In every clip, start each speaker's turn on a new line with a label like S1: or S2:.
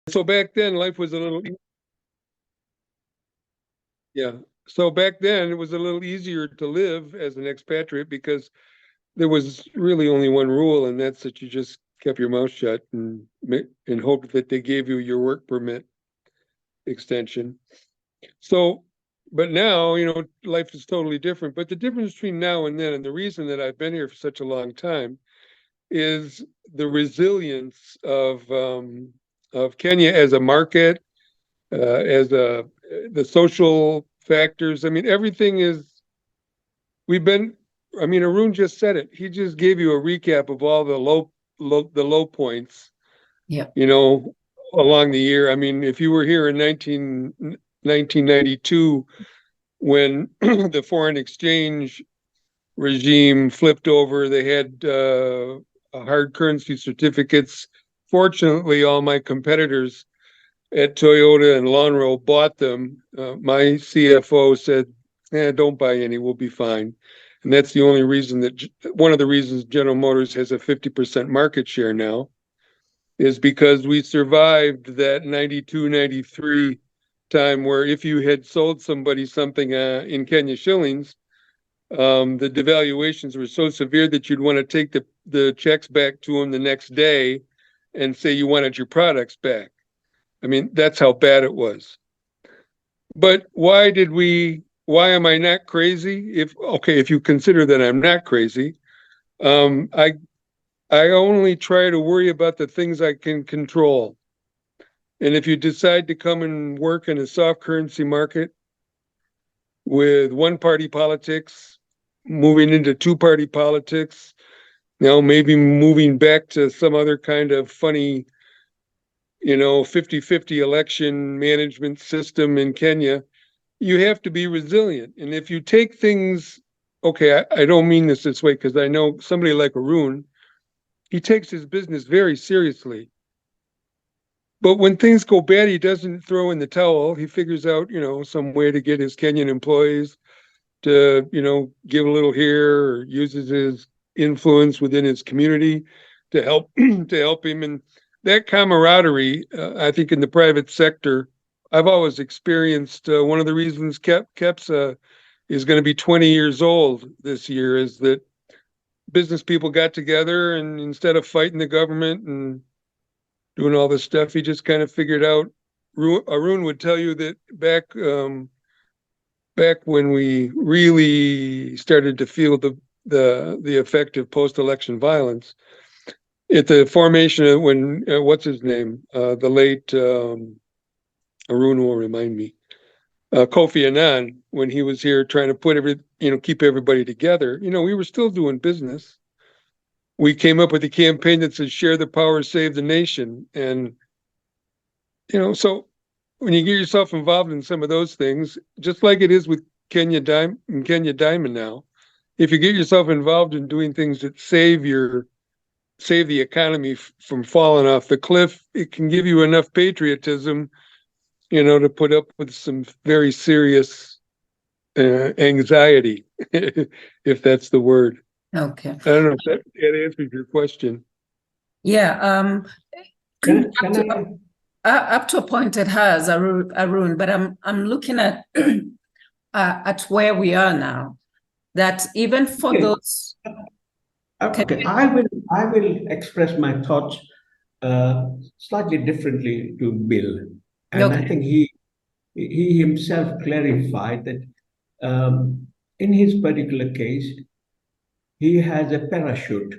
S1: So back then, life was a little, yeah. So back then, it was a little easier to live as an expatriate because there was really only one rule, and that's that you just kept your mouth shut and hoped that they gave you your work permit extension. So, but now, life is totally different. But the difference between now and then, and the reason that I've been here for such a long time, is the resilience of Kenya as a market, as the social factors. I mean, everything is. We've been. I mean, Arun just said it. He just gave you a recap of all the low points.
S2: Yeah.
S1: Along the year. I mean, if you were here in 1992, when the foreign exchange regime flipped over, they had hard currency certificates. Fortunately, all my competitors at Toyota and Lonro bought them. My CFO said, don't buy any, we'll be fine. And that's the only reason one of the reasons General Motors has a 50% market share now is because we survived that 92, 93 time where if you had sold somebody something in Kenya shillings, the devaluations were so severe that you'd want to take the checks back to them the next day and say you wanted your products back. I mean, that's how bad it was. But why am I not crazy? If you consider that I'm not crazy, um, I I only try to worry about the things I can control. And if you decide to come and work in a soft currency market with one party politics, moving into two party politics, maybe moving back to some other kind of funny, 50-50 election management system in Kenya, you have to be resilient. And if you take things, okay, I don't mean this way because I know somebody like Arun, he takes his business very seriously. But when things go bad, he doesn't throw in the towel. He figures out, some way to get his Kenyan employees to, give a little here, or uses his influence within his community to help to help him. And that camaraderie, I think, in the private sector, I've always experienced. One of the reasons KEPSA is going to be 20 years old this year is that business people got together, and instead of fighting the government and doing all this stuff, he just kind of figured out. Arun would tell you that back when we really started to feel the effect of post-election violence, at the formation of when what's his name, the late Arun will remind me, Kofi Annan, when he was here trying to keep everybody together. We were still doing business. We came up with a campaign that says "Share the power, save the nation," and so when you get yourself involved in some of those things, just like it is with Kenya Diamond now, if you get yourself involved in doing things that save the economy from falling off the cliff, it can give you enough patriotism, to put up with some very serious anxiety, if that's the word.
S2: Okay.
S1: I don't know if that answers your question.
S2: Yeah. Up to a point it has, Arun, but I'm looking at at where we are now. That even for those.
S3: Okay, I will express my thoughts slightly differently to Bill, and I think he himself clarified that in his particular case, he has a parachute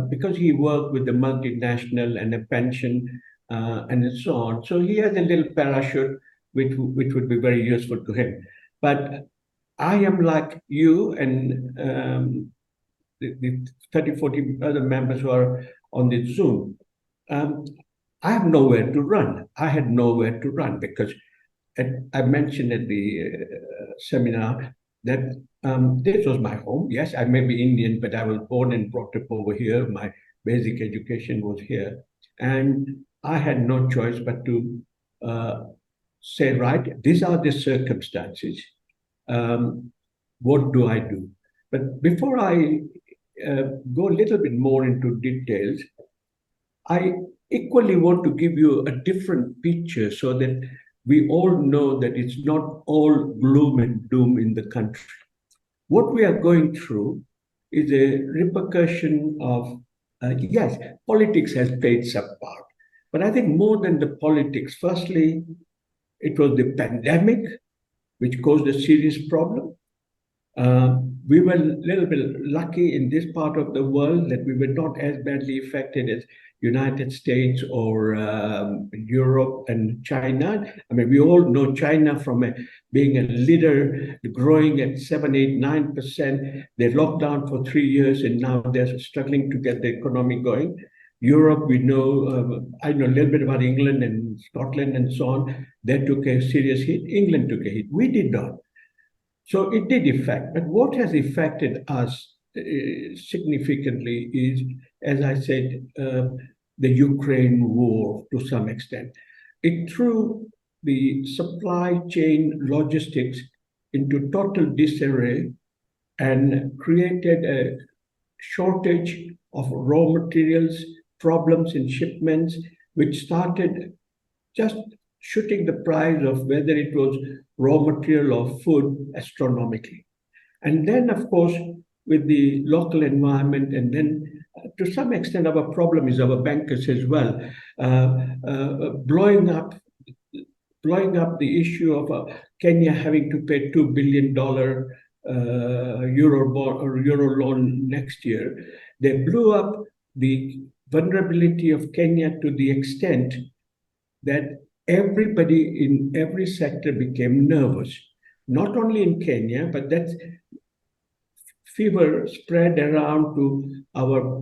S3: because he worked with the multinational and a pension and so on. So he has a little parachute which would be very useful to him. But I am like you and the 30, 40 other members who are on the Zoom. I have nowhere to run. I had nowhere to run because I mentioned at the seminar that this was my home. Yes, I may be Indian, but I was born and brought up over here. My basic education was here. And I had no choice but to say, right, these are the circumstances. What do I do? But before I go a little bit more into details, I equally want to give you a different picture so that we all know that it's not all gloom and doom in the country. What we are going through is a repercussion of, yes, politics has played some part. But I think more than the politics, firstly, it was the pandemic, which caused a serious problem. We were a little bit lucky in this part of the world that we were not as badly affected as United States or Europe and China. I mean, we all know China from being a leader, growing at 7, 8, 9%. They locked down for 3 years and now they're struggling to get the economy going. Europe, we know, I know a little bit about England and Scotland and so on. They took a serious hit. England took a hit. We did not. So it did affect. But what has affected us significantly is, as I said, the Ukraine war to some extent. It threw the supply chain logistics into total disarray and created a shortage of raw materials, problems in shipments, which started just shooting the price of whether it was raw material or food astronomically. And then, of course, with the local environment, and then to some extent, our problem is our bankers as well, blowing up the issue of Kenya having to pay $2 billion euro loan next year. They blew up the vulnerability of Kenya to the extent that everybody in every sector became nervous, not only in Kenya, but that fever spread around to our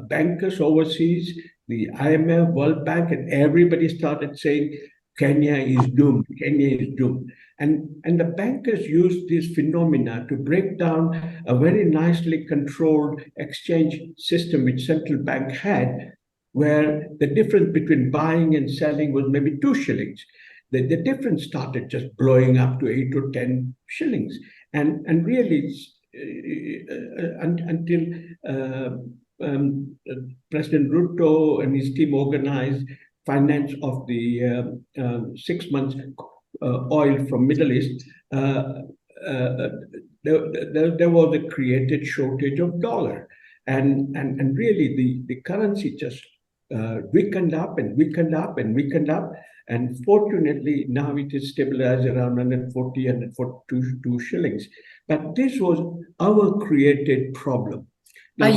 S3: bankers overseas, the IMF, World Bank, and everybody started saying, Kenya is doomed, Kenya is doomed. And the bankers used this phenomena to break down a very nicely controlled exchange system which central bank had, where the difference between buying and selling was maybe 2 shillings. The difference started just blowing up to 8 or 10 shillings. And really, until President Ruto and his team organized finance of the 6 months oil from Middle East, there was a created shortage of dollar. And really, the currency just weakened up and weakened up and weakened up. And fortunately, now it is stabilized around 140, 142 shillings. But this was our created problem. Now,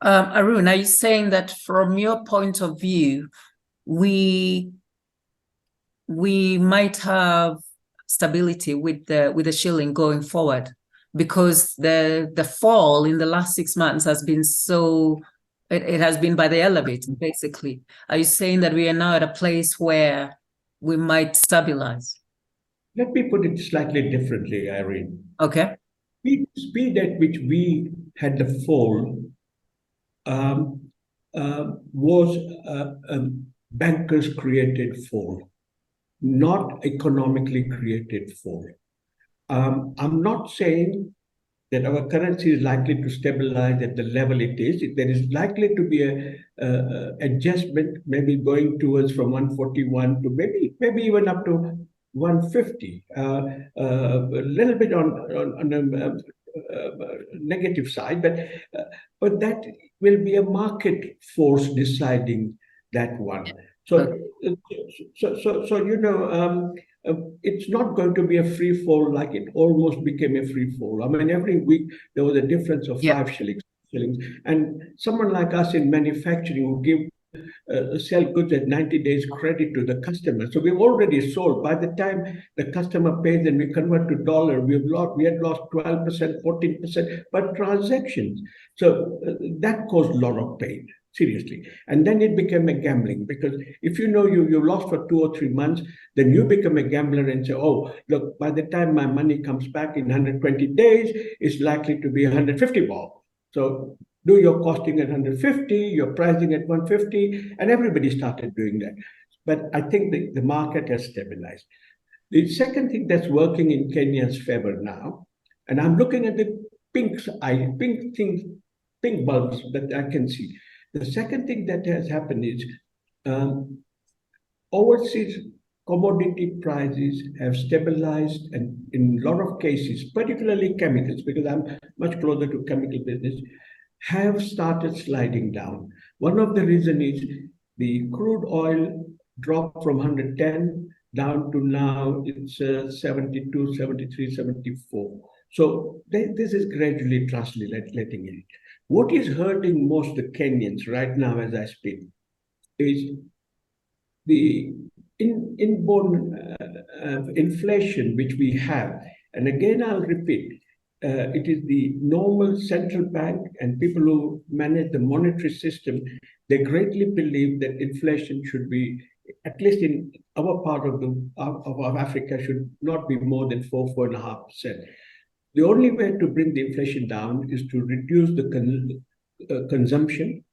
S2: Arun, are you saying that from your point of view, we might have stability with the shilling going forward? Because the fall in the last 6 months has been so, it has been by the elevator, basically. Are you saying that we are now at a place where we might stabilize?
S3: Let me put it slightly differently, Irene.
S2: Okay.
S3: Speed at which we had the fall was a bankers created fall, not economically created fall. I'm not saying that our currency is likely to stabilize at the level it is. There is likely to be a adjustment, maybe going towards from 141 to maybe even up to 150. A little bit on the negative side, but that will be a market force deciding that one. So you know, it's not going to be a free fall like it almost became a free fall. I mean, every week there was a difference of 5 shillings, and someone like us in manufacturing will give sell goods at 90 days credit to the customer. So we've already sold. By the time the customer pays and we convert to dollar, we had lost 12%, 14% per transactions. So that caused a lot of pain. Seriously. And then it became a gambling, because if you know you lost for 2 or 3 months, then you become a gambler and say, oh, look, by the time my money comes back in 120 days, it's likely to be 150 bob. So do your costing at 150, your pricing at 150, and everybody started doing that. But I think the market has stabilized. The second thing that's working in Kenya's favor now, and I'm looking at the pink bulbs that I can see. The second thing that has happened is overseas commodity prices have stabilized, and in a lot of cases, particularly chemicals, because I'm much closer to chemical business, have started sliding down. One of the reasons is the crude oil dropped from 110 down to now it's 72, 73, 74. So this is gradually translating in. What is hurting most the Kenyans right now as I speak is the inborn inflation which we have. And again, I'll repeat, it is the normal central bank and people who manage the monetary system, they greatly believe that inflation should be, at least in our part of Africa, should not be more than 4.5%. The only way to bring the inflation down is to reduce the consumption.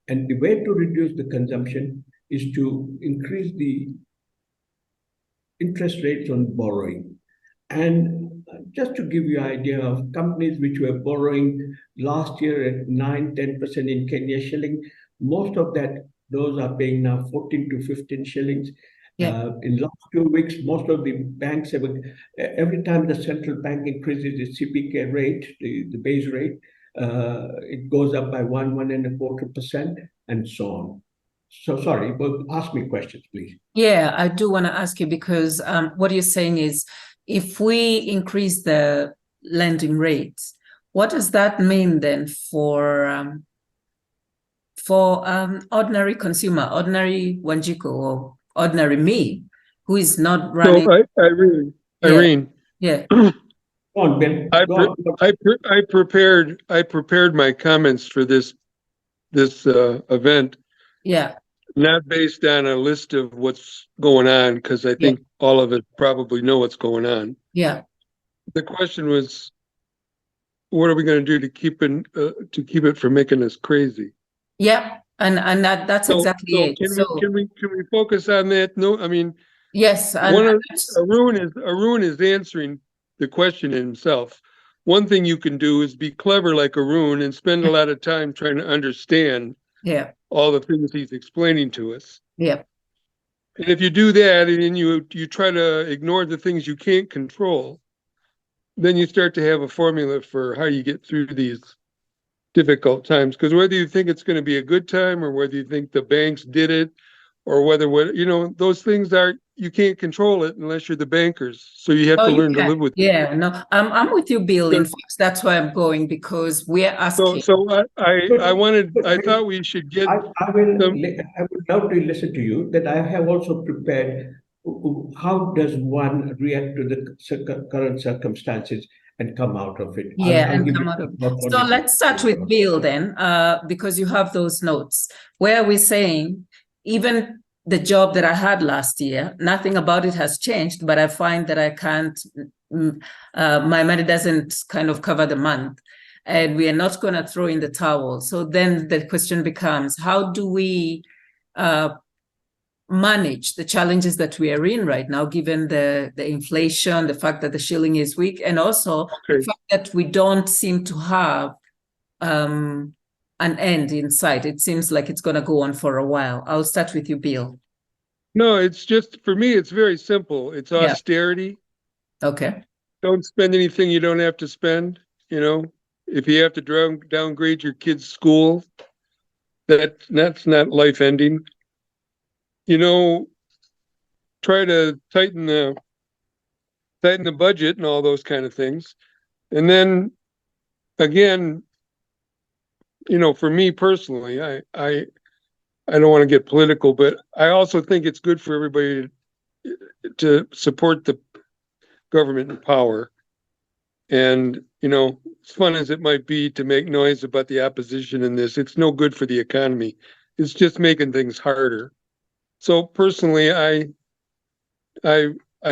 S3: And the way to reduce the consumption is to increase the interest rates on borrowing. And just to give you an idea of companies which were borrowing last year at 9-10% in Kenya shilling, most of those are paying now 14 to 15 shillings.
S2: Yeah.
S3: In last 2 weeks, most of the banks have, every time the central bank increases its CPK rate, the base rate, it goes up by 1.25%, and so on. So sorry, but ask me questions, please.
S2: Yeah, I do want to ask you because what you're saying is if we increase the lending rates, what does that mean then for ordinary consumer, ordinary Wanjiku or ordinary me, who is not running?
S1: So Irene,
S2: Yeah.
S3: Go on, Ben.
S1: I prepared my comments for this event,
S2: Yeah.
S1: not based on a list of what's going on, because I think all of us probably know what's going on.
S2: Yeah.
S1: The question was, what are we going to do to keep it from making us crazy?
S2: Yeah. And that's exactly it.
S1: Can we focus on that? No, I mean,
S2: yes.
S1: Arun is answering the question himself. One thing you can do is be clever like Arun and spend a lot of time trying to understand all the things he's explaining to us.
S2: Yeah.
S1: And if you do that and you try to ignore the things you can't control, then you start to have a formula for how you get through these difficult times. Because whether you think it's going to be a good time or whether you think the banks did it or whether those things you can't control it unless you're the bankers. So you have to learn to live with it.
S2: Yeah, no, I'm with you, Bill. In fact, that's why I'm going, because we're asking.
S1: So I thought we should get.
S3: I would love to listen to you. That I have also prepared. How does one react to the current circumstances and come out of it?
S2: Yeah, and come out of it. So let's start with Bill then, because you have those notes where we're saying even the job that I had last year, nothing about it has changed, but I find that I can't, my money doesn't kind of cover the month, and we are not going to throw in the towel. So then the question becomes, how do we manage the challenges that we are in right now, given the inflation, the fact that the shilling is weak, and also the fact that we don't seem to have an end in sight. It seems like it's going to go on for a while. I'll start with you, Bill.
S1: No, it's just, for me, it's very simple. It's austerity.
S2: Okay.
S1: Don't spend anything you don't have to spend. If you have to downgrade your kid's school, that's not life ending. Try to tighten the budget and all those kind of things. And then again, for me personally, I don't want to get political, but I also think it's good for everybody to support the government in power. And, as fun as it might be to make noise about the opposition in this, it's no good for the economy. It's just making things harder. So personally, I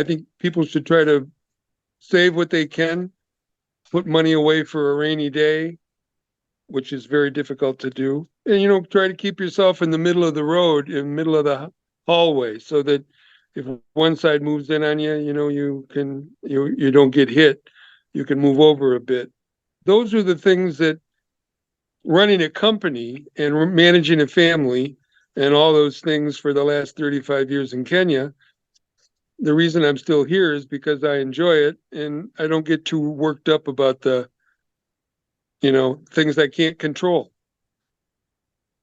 S1: think people should try to save what they can, put money away for a rainy day, which is very difficult to do. And, try to keep yourself in the middle of the road, in the middle of the hallway, so that if one side moves in on you, you don't get hit. You can move over a bit. Those are the things that running a company and managing a family and all those things for the last 35 years in Kenya. The reason I'm still here is because I enjoy it and I don't get too worked up about the, things I can't control.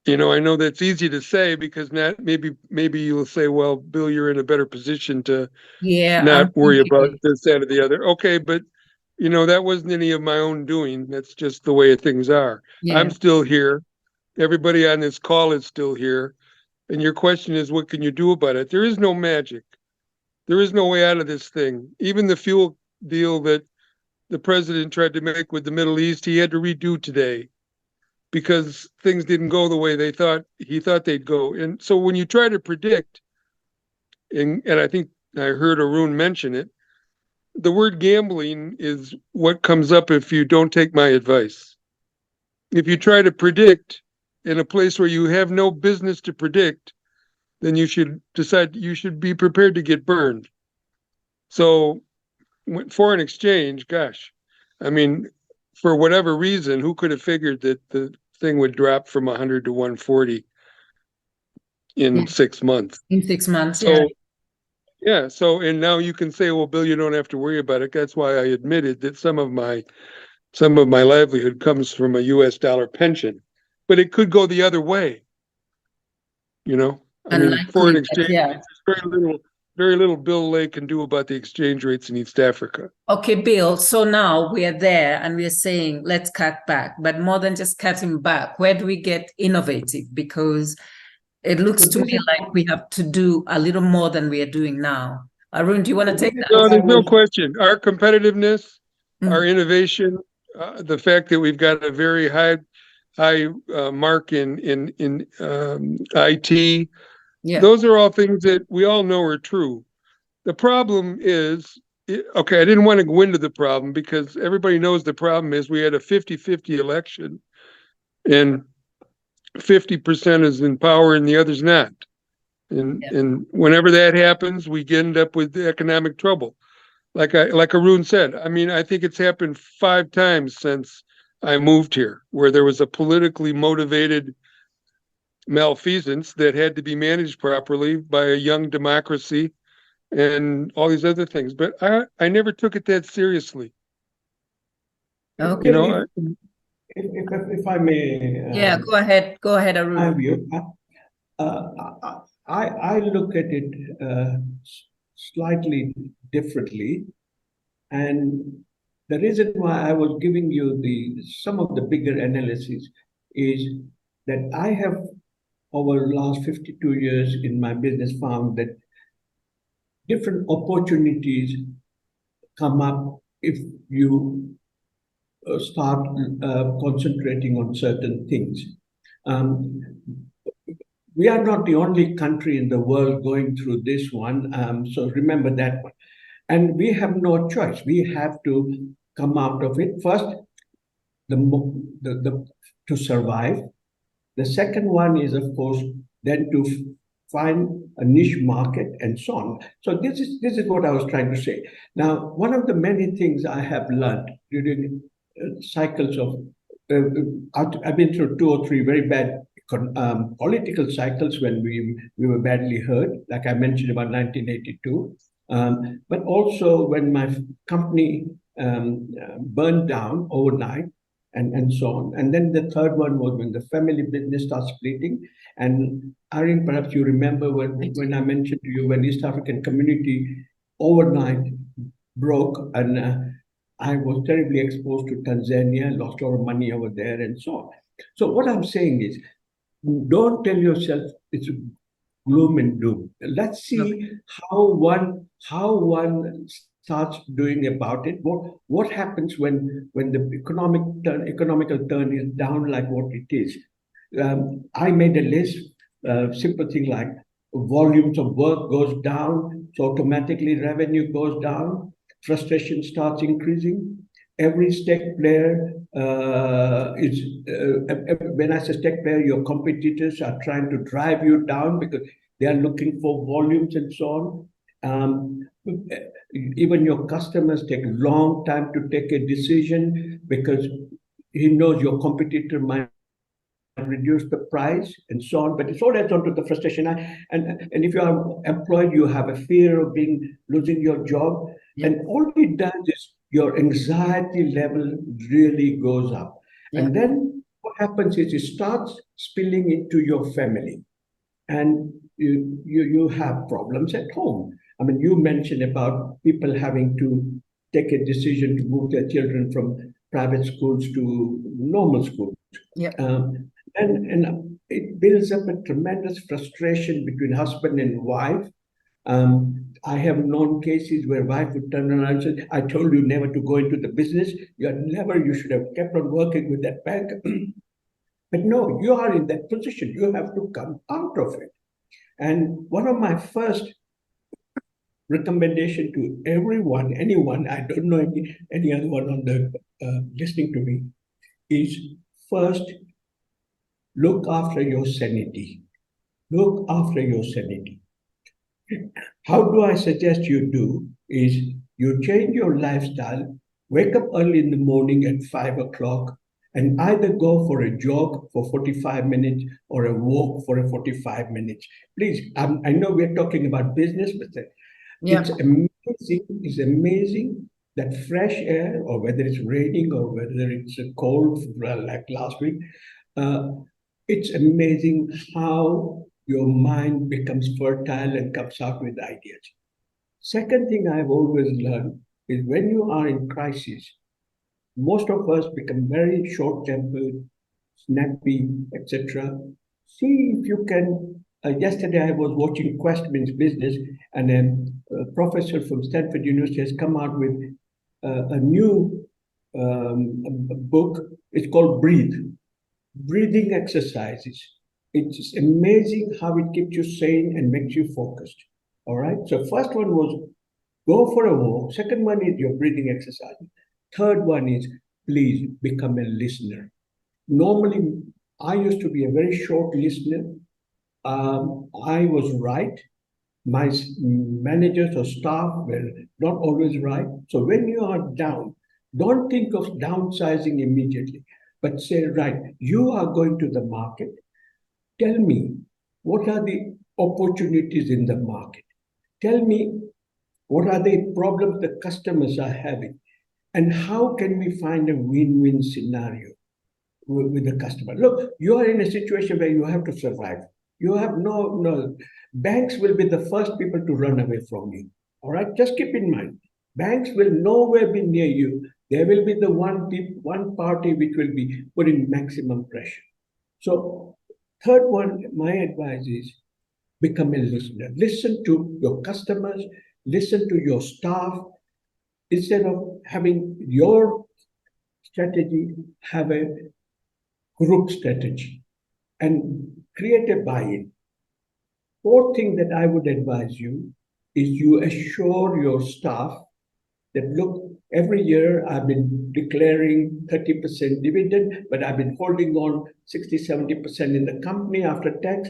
S1: I know that's easy to say because not maybe you'll say, well, Bill, you're in a better position to
S2: Yeah,
S1: not worry about
S2: thinking-
S1: this, that, or the other. Okay, but that wasn't any of my own doing. That's just the way things are.
S2: yeah,
S1: I'm still here. Everybody on this call is still here. And your question is, what can you do about it? There is no magic. There is no way out of this thing. Even the fuel deal that the president tried to make with the Middle East, he had to redo today because things didn't go the way he thought they'd go. And so when you try to predict, and I think I heard Arun mention it, the word gambling is what comes up if you don't take my advice. If you try to predict in a place where you have no business to predict, then you should decide you should be prepared to get burned. So foreign exchange, gosh, I mean, for whatever reason, who could have figured that the thing would drop from 100 to 140 in 6 months?
S2: in 6 months.
S1: So, yeah. So, and now you can say, well, Bill, you don't have to worry about it. That's why I admitted that some of my livelihood comes from a US dollar pension, but it could go the other way. I mean,
S2: Unlikely,
S1: foreign
S2: but
S1: exchange,
S2: yeah.
S1: there's very little Bill Lay can do about the exchange rates in East Africa.
S2: Okay, Bill, so now we are there and we are saying, let's cut back, but more than just cutting back, where do we get innovative? Because it looks to me like we have to do a little more than we are doing now. Arun, do you want to take that?
S1: No, there's no question. Our competitiveness,
S2: Mm.
S1: our innovation, the fact that we've got a very high mark in IT,
S2: Yeah,
S1: those are all things that we all know are true. The problem is, okay, I didn't want to go into the problem because everybody knows the problem is we had a 50-50 election and 50% is in power and the other's not. And whenever that happens, we end up with economic trouble. Like Arun said, I mean, I think it's happened 5 times since I moved here, where there was a politically motivated malfeasance that had to be managed properly by a young democracy and all these other things. But I never took it that seriously.
S2: okay.
S3: If I may,
S2: Yeah, go ahead, Arun.
S3: have you? I look at it slightly differently, and the reason why I was giving you some of the bigger analysis is that I have over the last 52 years in my business found that different opportunities come up if you start concentrating on certain things. We are not the only country in the world going through this one, so remember that one. And we have no choice. We have to come out of it. First, to survive. The second one is, of course, then to find a niche market and so on. So this is what I was trying to say. Now, one of the many things I have learned during cycles of, I've been through 2 or 3 very bad political cycles when we were badly hurt, like I mentioned about 1982, but also when my company burned down overnight and so on. And then the third one was when the family business starts splitting. And Irene, perhaps you remember when I mentioned to you when East African community overnight broke and I was terribly exposed to Tanzania, lost a lot of money over there and so on. So what I'm saying is, don't tell yourself it's gloom and doom. Let's see how one starts doing about it. What happens when the economical turn is down like what it is? I made a list, simple thing like volumes of work goes down, so automatically revenue goes down, frustration starts increasing. Every tech player when I say tech player, your competitors are trying to drive you down because they are looking for volumes and so on. Even your customers take a long time to take a decision because he knows your competitor might reduce the price and so on, but it's all adds on to the frustration. And if you are employed, you have a fear of losing your job.
S2: Yeah.
S3: And all it does is your anxiety level really goes up.
S2: Yeah.
S3: And then what happens is it starts spilling into your family. And you have problems at home. I mean, you mentioned about people having to take a decision to move their children from private schools to normal schools.
S2: Yeah.
S3: And it builds up a tremendous frustration between husband and wife. I have known cases where wife would turn around and say, I told you never to go into the business. You should have kept on working with that bank. But no, you are in that position. You have to come out of it. And one of my first recommendation to anyone, I don't know any other one on the listening to me, is first, look after your sanity. Look after your sanity. How do I suggest you do is you change your lifestyle, wake up early in the morning at 5 o'clock, and either go for a jog for 45 minutes or a walk for 45 minutes. Please, I know we're talking about business, but it's amazing that fresh air, or whether it's raining or whether it's cold like last week, it's amazing how your mind becomes fertile and comes out with ideas. Second thing I've always learned is when you are in crisis, most of us become very short-tempered, snappy, etc. See if you can. Yesterday, I was watching Quest Means Business, and a professor from Stanford University has come out with a new book. It's called Breathe, breathing exercises. It's amazing how it keeps you sane and makes you focused. All right. So first one was go for a walk. Second one is your breathing exercise. Third one is please become a listener. Normally, I used to be a very short listener. I was right. My managers or staff were not always right. So when you are down, don't think of downsizing immediately, but say, right, you are going to the market. Tell me, what are the opportunities in the market? Tell me, what are the problems the customers are having? And how can we find a win-win scenario with the customer? Look, you are in a situation where you have to survive. You have no, banks will be the first people to run away from you. All right, just keep in mind, banks will nowhere be near you. There will be the one party which will be putting maximum pressure. So third one, my advice is become a listener. Listen to your customers, listen to your staff. Instead of having your strategy, have a group strategy and create a buy-in. Fourth thing that I would advise you is you assure your staff that, look, every year I've been declaring 30% dividend, but I've been holding on 60, 70% in the company after tax.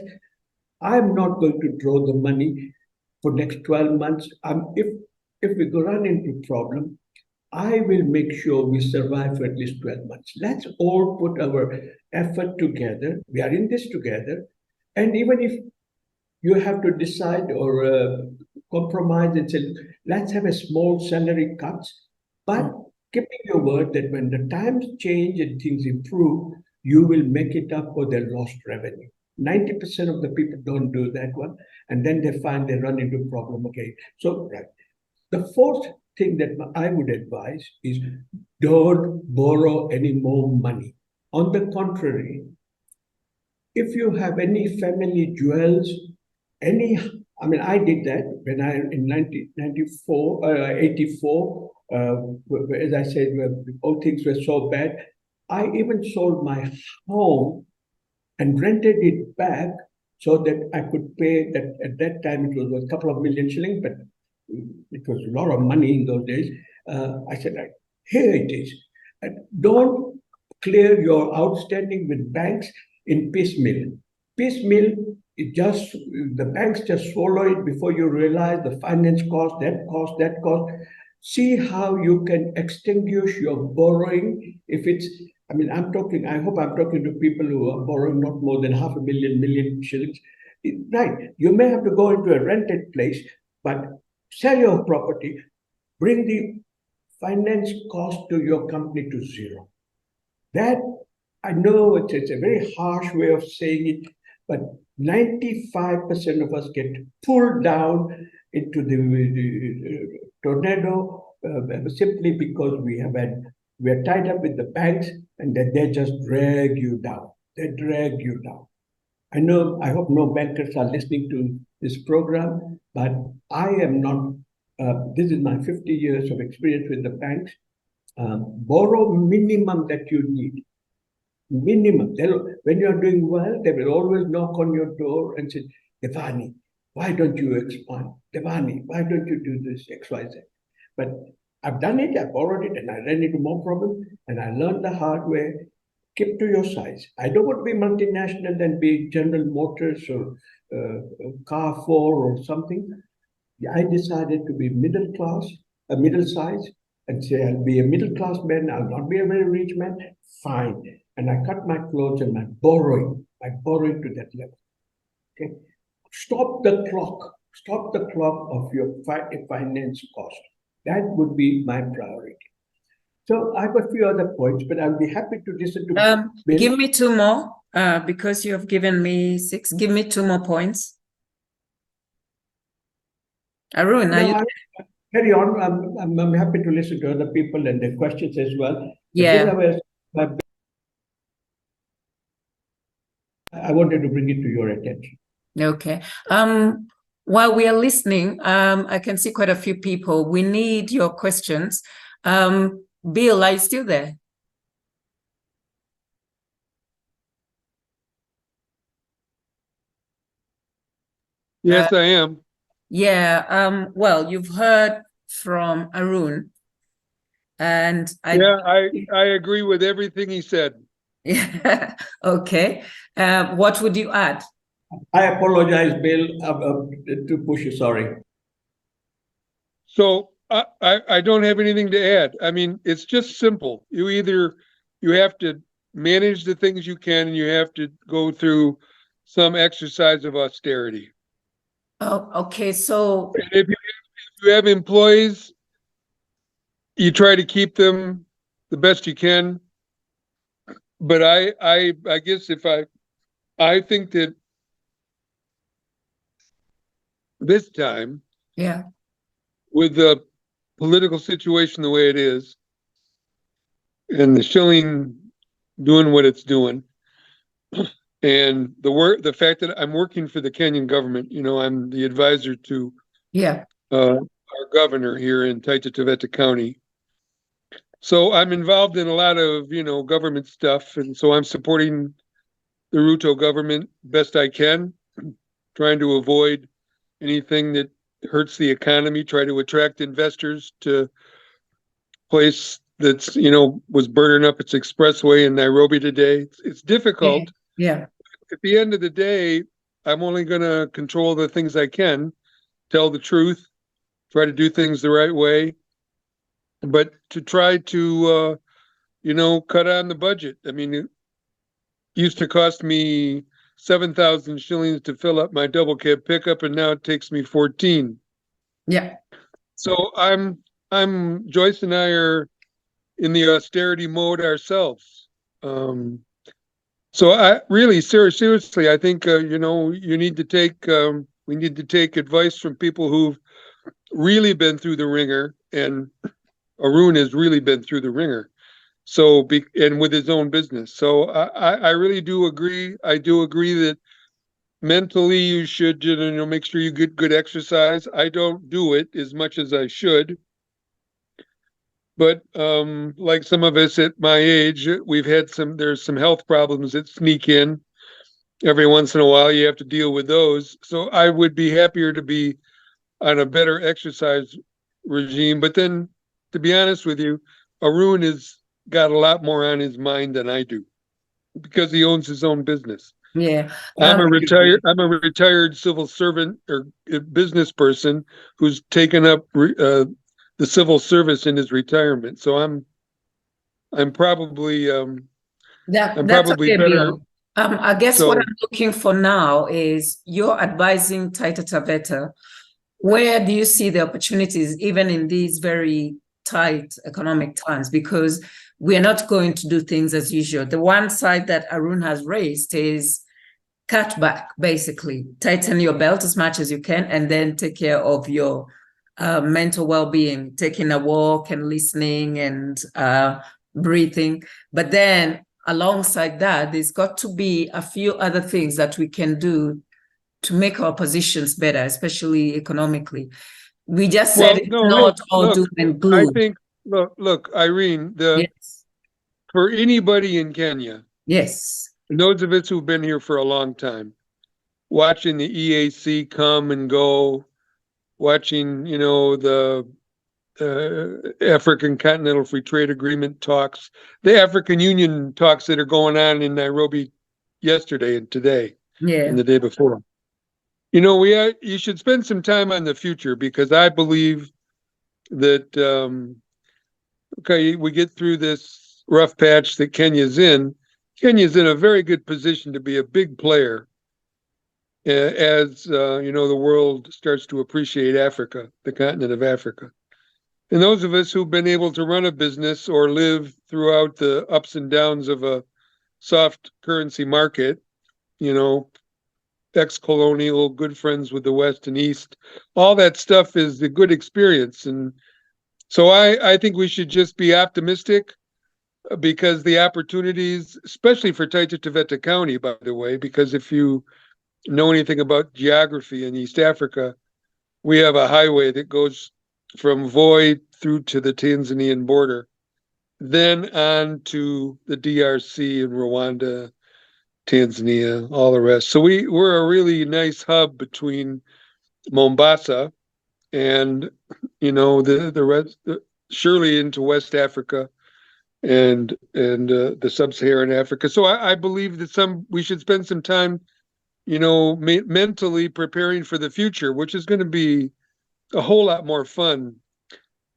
S3: I'm not going to draw the money for next 12 months. If we go run into problem, I will make sure we survive for at least 12 months. Let's all put our effort together. We are in this together. And even if you have to decide or compromise and say, let's have a small salary cuts, but keeping your word that when the times change and things improve, you will make it up for their lost revenue. 90% of the people don't do that one. And then they find they run into problem again. So, right. The fourth thing that I would advise is don't borrow any more money. On the contrary, if you have any family jewels, I did that when in 1984, as I said, all things were so bad. I even sold my home and rented it back so that I could pay that. At that time, it was a couple of million shillings, but it was a lot of money in those days. I said, like, here it is. And don't clear your outstanding with banks in piecemeal. Piecemeal, the banks just swallow it before you realize the finance cost, that cost. See how you can extinguish your borrowing. If it's I mean, I hope I'm talking to people who are borrowing not more than half a million shillings. Right. You may have to go into a rented place, but sell your property, bring the finance cost to your company to zero. That, I know it's a very harsh way of saying it, but 95% of us get pulled down into the tornado simply because we're tied up with the banks and that they just drag you down. They drag you down. I hope no bankers are listening to this program, but I am not. This is my 50 years of experience with the banks. Borrow minimum that you need. Minimum. When you're doing well, they will always knock on your door and say, Devani, why don't you expand? Devani, why don't you do this XYZ? But I've done it, I borrowed it, and I ran into more problems, and I learned the hard way. Keep to your size. I don't want to be multinational and be General Motors or Carrefour or something. I decided to be middle class, middle size, and say I'll be a middle class man. I'll not be a very rich man. Fine. And I cut my clothes and my borrowing to that level. Okay. Stop the clock. Stop the clock of your finance cost. That would be my priority. So I have a few other points, but I'll be happy to listen to.
S2: Give me two more, because you have given me 6. Give me 2 more points. Arun,
S3: carry on. I'm happy to listen to other people and their questions as well.
S2: Yeah.
S3: I wanted to bring it to your attention.
S2: Okay. While we are listening, I can see quite a few people. We need your questions. Bill, are you still there?
S1: Yes, I am.
S2: Yeah. Well, you've heard from Arun, and
S1: I agree with everything he said.
S2: Yeah. Okay. What would you add?
S3: I apologize, Bill, to push you. Sorry.
S1: So I don't have anything to add. I mean, it's just simple. You have to manage the things you can, and you have to go through some exercise of austerity.
S2: Oh, okay. So
S1: if you have employees, you try to keep them the best you can. But I guess I think that this time,
S2: yeah,
S1: with the political situation the way it is, and the shilling doing what it's doing, and the fact that I'm working for the Kenyan government, I'm the advisor to our governor here in Taita Taveta County. So I'm involved in a lot of, government stuff, and so I'm supporting the Ruto government best I can, trying to avoid anything that hurts the economy, try to attract investors to place that's, was burning up its expressway in Nairobi today. It's difficult.
S2: Yeah.
S1: At the end of the day, I'm only going to control the things I can, tell the truth, try to do things the right way, but to try to, cut on the budget. I mean, it used to cost me 7,000 shillings to fill up my double cab pickup, and now it takes me 14.
S2: Yeah.
S1: So Joyce and I are in the austerity mode ourselves. So I really seriously, I think, you need to take, we need to take advice from people who've really been through the ringer, and Arun has really been through the ringer. So, and with his own business. So I really do agree. I do agree that mentally you should, make sure you get good exercise. I don't do it as much as I should. But like some of us at my age, there's some health problems that sneak in every once in a while. You have to deal with those. So I would be happier to be on a better exercise regime. But then, to be honest with you, Arun has got a lot more on his mind than I do, because he owns his own business.
S2: Yeah.
S1: I'm a retired civil servant or business person who's taken up the civil service in his retirement. So I'm probably
S2: That's
S1: probably
S2: okay,
S1: better.
S2: Bill. I guess what
S1: So-
S2: I'm looking for now is you're advising Taita Taveta. Where do you see the opportunities, even in these very tight economic times? Because we're not going to do things as usual. The one side that Arun has raised is cut back, basically. Tighten your belt as much as you can, and then take care of your mental well-being, taking a walk and listening and breathing. But then alongside that, there's got to be a few other things that we can do to make our positions better, especially economically. We just said
S1: Well,
S2: it's
S1: no,
S2: not all
S1: look,
S2: doom and
S1: I
S2: gloom.
S1: think, look, Irene,
S2: Yes,
S1: for anybody in Kenya,
S2: yes,
S1: and those of us who've been here for a long time, watching the EAC come and go, watching, the African Continental Free Trade Agreement talks, the African Union talks that are going on in Nairobi yesterday and today
S2: yeah,
S1: and the day before. You should spend some time on the future, because I believe that, okay, we get through this rough patch that Kenya's in. Kenya's in a very good position to be a big player as the world starts to appreciate Africa, the continent of Africa. And those of us who've been able to run a business or live throughout the ups and downs of a soft currency market, ex-colonial, good friends with the West and East, all that stuff is a good experience. And so I think we should just be optimistic, because the opportunities, especially for Taita Taveta County, by the way, because if you know anything about geography in East Africa, we have a highway that goes from Voi through to the Tanzanian border, then on to the DRC and Rwanda, Tanzania, all the rest. So we're a really nice hub between Mombasa and the rest, surely into West Africa and the sub-Saharan Africa. So I believe that we should spend some time, mentally preparing for the future, which is going to be a whole lot more fun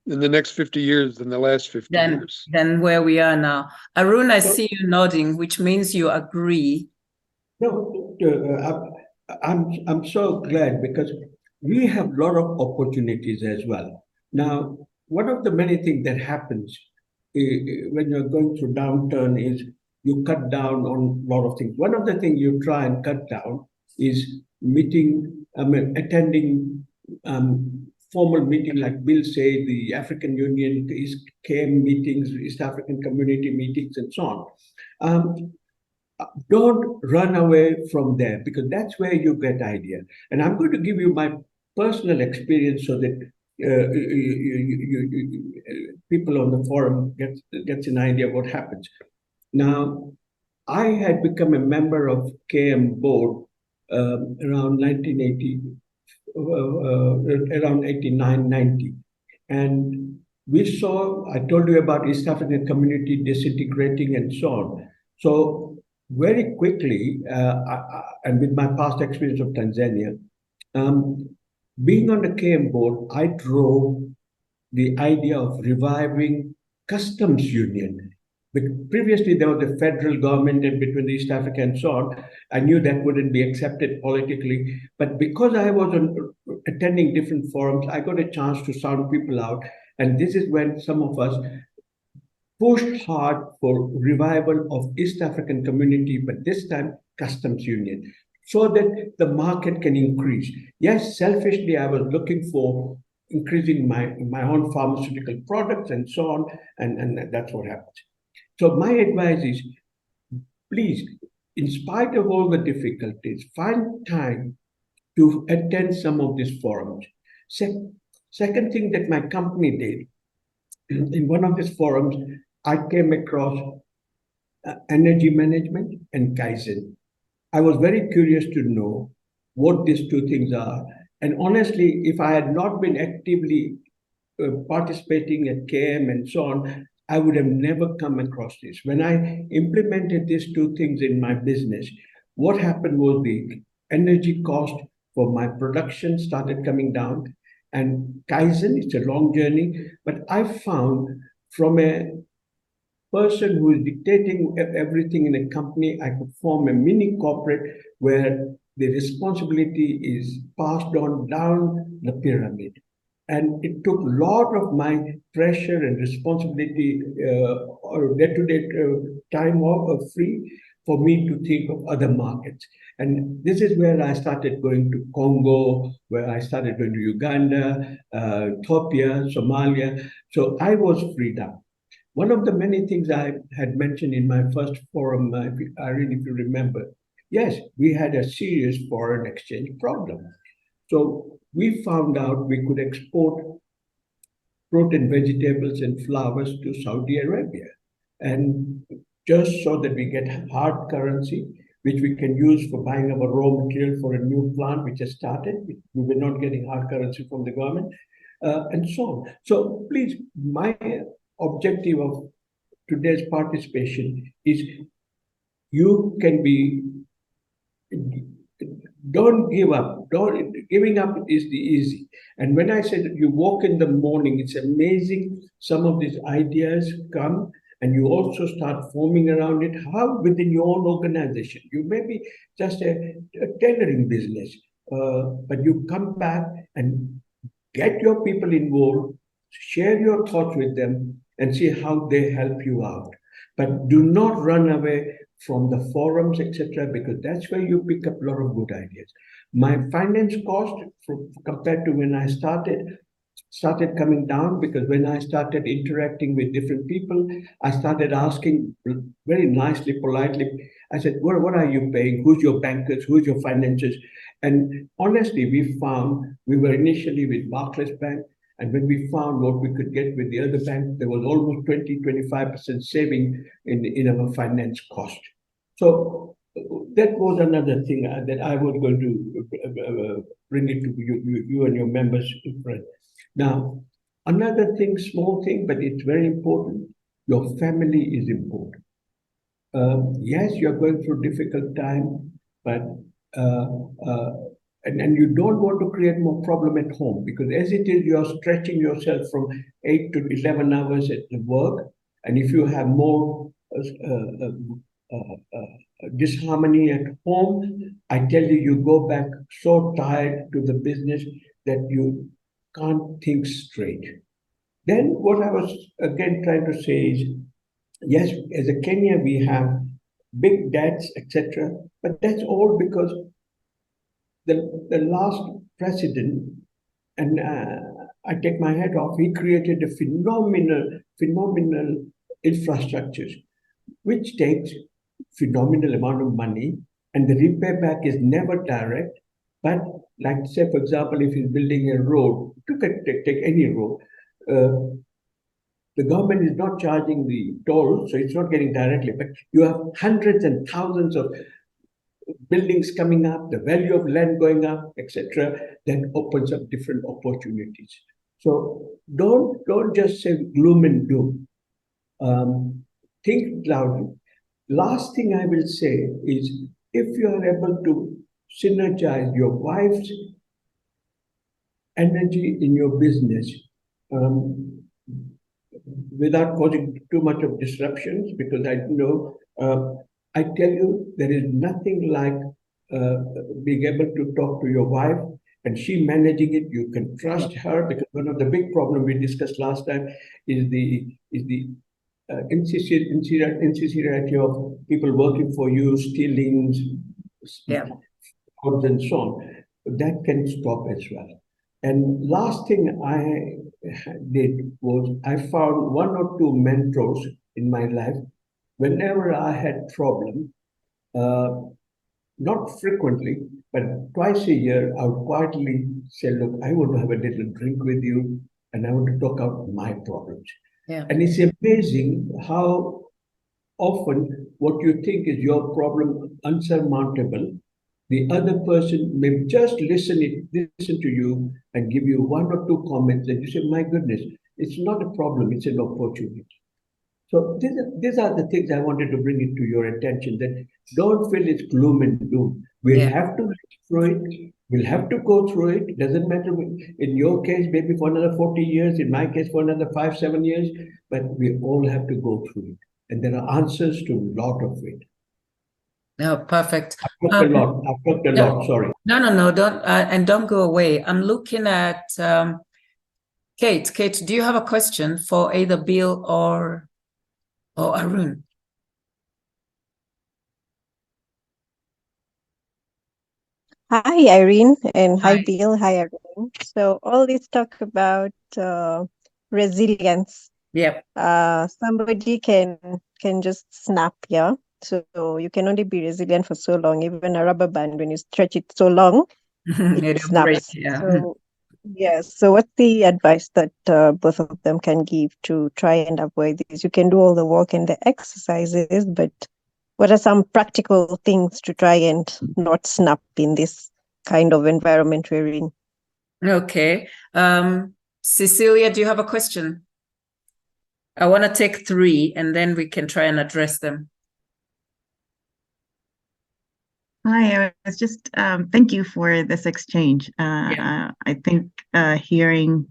S1: in the next 50 years than the last 50 years.
S2: Than where we are now. Arun, I see you nodding, which means you agree.
S3: No, I'm so glad, because we have a lot of opportunities as well. Now, one of the many things that happens when you're going through downturn is you cut down on a lot of things. One of the things you try and cut down is attending formal meeting, like Bill said, the African Union, KM meetings, East African Community meetings, and so on. Don't run away from there, because that's where you get idea. And I'm going to give you my personal experience so that people on the forum gets an idea of what happens. Now, I had become a member of KM board around 1980, around 89, 90. And we saw, I told you about East African community disintegrating and so on. So very quickly, and with my past experience of Tanzania, being on the KM board, I drove the idea of reviving customs union. But previously, there was a federal government in between East Africa and so on. I knew that wouldn't be accepted politically. But because I was attending different forums, I got a chance to sound people out. And this is when some of us pushed hard for revival of East African community, but this time customs union, so that the market can increase. Yes, selfishly, I was looking for increasing my own pharmaceutical products and so on, and that's what happened. So my advice is, please, in spite of all the difficulties, find time to attend some of these forums. Second thing that my company did, in one of these forums, I came across energy management and Kaizen. I was very curious to know what these two things are. And honestly, if I had not been actively participating at KM and so on, I would have never come across this. When I implemented these two things in my business, what happened was the energy cost for my production started coming down. And Kaizen, it's a long journey, but I found from a person who is dictating everything in a company. I could form a mini corporate where the responsibility is passed on down the pyramid. And it took a lot of my pressure and responsibility or day-to-day time off free for me to think of other markets. And this is where I started going to Congo, where I started going to Uganda, Ethiopia, Somalia. So I was freed up. One of the many things I had mentioned in my first forum, Irene, if you remember, yes, we had a serious foreign exchange problem. So we found out we could export fruit and vegetables and flowers to Saudi Arabia. And just so that we get hard currency, which we can use for buying our raw material for a new plant which has started. We were not getting hard currency from the government, and so on. So please, my objective of today's participation is you can be, don't give up. Giving up is the easy. And when I said you walk in the morning, it's amazing. Some of these ideas come and you also start forming around it. How within your own organization? You may be just a tailoring business, but you come back and get your people involved, share your thoughts with them, and see how they help you out. But do not run away from the forums, etc., because that's where you pick up a lot of good ideas. My finance cost compared to when I started coming down, because when I started interacting with different people, I started asking very nicely, politely. I said, what are you paying? Who's your bankers? Who's your financiers? And honestly, we found, we were initially with Barclays Bank, and when we found what we could get with the other bank, there was almost 20-25% saving in our finance cost. So that was another thing that I was going to bring it to you and your members in front. Now, another thing, small thing, but it's very important. Your family is important. Yes, you're going through a difficult time, but and you don't want to create more problem at home, because as it is, you're stretching yourself from 8 to 11 hours at the work. And if you have more disharmony at home, I tell you, you go back so tired to the business that you can't think straight. Then what I was again trying to say is, yes, as a Kenya, we have big debts, etc. But that's all because the last president, and I take my hat off, he created a phenomenal infrastructures, which takes phenomenal amount of money, and the repair back is never direct. But like say, for example, if he's building a road, take any road, the government is not charging the toll, so it's not getting directly, but you have hundreds and thousands of buildings coming up, the value of land going up, etc., that opens up different opportunities. So don't just say gloom and doom. Think loudly. Last thing I will say is, if you are able to synergize your wife's energy in your business without causing too much of disruptions, because I know, I tell you, there is nothing like being able to talk to your wife and she managing it. You can trust her, because one of the big problems we discussed last time is the insincerity of people working for you, stealing, and so on. That can stop as well. And last thing I did was I found one or two mentors in my life. Whenever I had problem, not frequently, but twice a year, I would quietly say, look, I want to have a little drink with you, and I want to talk out my problems.
S2: Yeah.
S3: And it's amazing how often what you think is your problem unsurmountable, the other person may just listen to you and give you one or two comments, and you say, my goodness, it's not a problem, it's an opportunity. So these are the things I wanted to bring it to your attention, that don't feel it's gloom and doom. We'll have to live through it. We'll have to go through it. It doesn't matter. In your case, maybe for another 40 years. In my case, for another 5-7 years. But we all have to go through it. and there are answers to a lot of it.
S2: No, perfect.
S3: I've talked a lot. I've talked a lot. Sorry.
S2: No, don't go away. I'm looking at Kate. Kate, do you have a question for either Bill or Arun?
S4: Hi, Irene, and hi,
S2: Hi.
S4: Bill. Hi, everyone. So all this talk about resilience.
S2: Yep.
S4: Somebody can just snap, yeah. So you can only be resilient for so long. Even a rubber band, when you stretch it so long, it
S2: It'll break,
S4: snaps.
S2: yeah.
S4: So yes. So what's the advice that both of them can give to try and avoid this? You can do all the work and the exercises, but what are some practical things to try and not snap in this kind of environment we're in?
S2: Okay. Cecilia, do you have a question? I want to take 3 and then we can try and address them.
S5: Hi, I was just thank you for this exchange.
S2: Yeah.
S5: I think hearing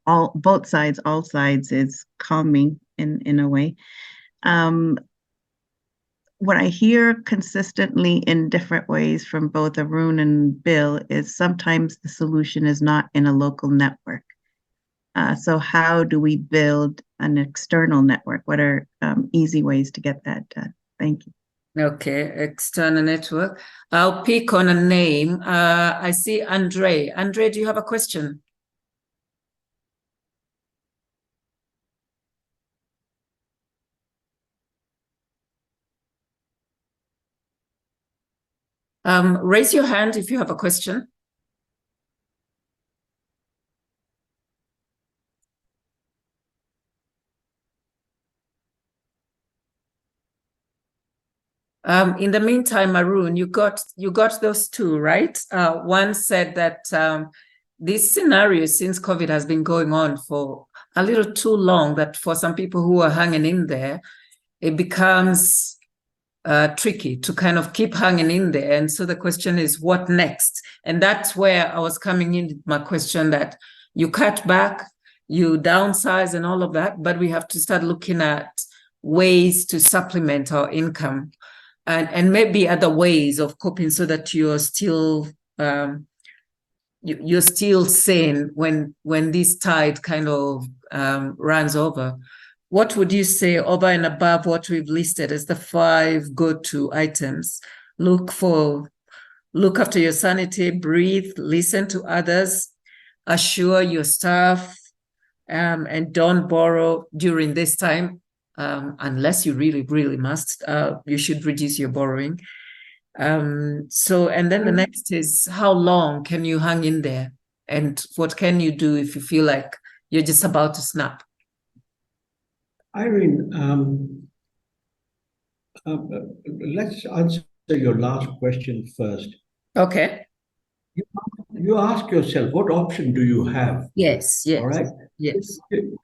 S5: all sides is calming in a way. What I hear consistently in different ways from both Arun and Bill is sometimes the solution is not in a local network. So how do we build an external network? What are easy ways to get that done? Thank you.
S2: Okay, external network. I'll pick on a name. I see Andre. Andre, do you have a question? Raise your hand if you have a question. In the meantime, Arun, you got those 2, right? One said that this scenario, since COVID has been going on for a little too long, that for some people who are hanging in there, it becomes tricky to kind of keep hanging in there. And so the question is, what next? And that's where I was coming in with my question, that you cut back, you downsize and all of that, but we have to start looking at ways to supplement our income and maybe other ways of coping so that you're still you're still sane when this tide kind of runs over. What would you say over and above what we've listed as the 5 go-to items? Look after your sanity, breathe, listen to others, assure your staff, and don't borrow during this time. Unless you really, really must, you should reduce your borrowing. And then the next is, how long can you hang in there? And what can you do if you feel like you're just about to snap?
S3: Irene, let's answer your last question first.
S2: Okay.
S3: You ask yourself, what option do you have?
S2: Yes.
S3: All right.
S2: Yes.
S3: You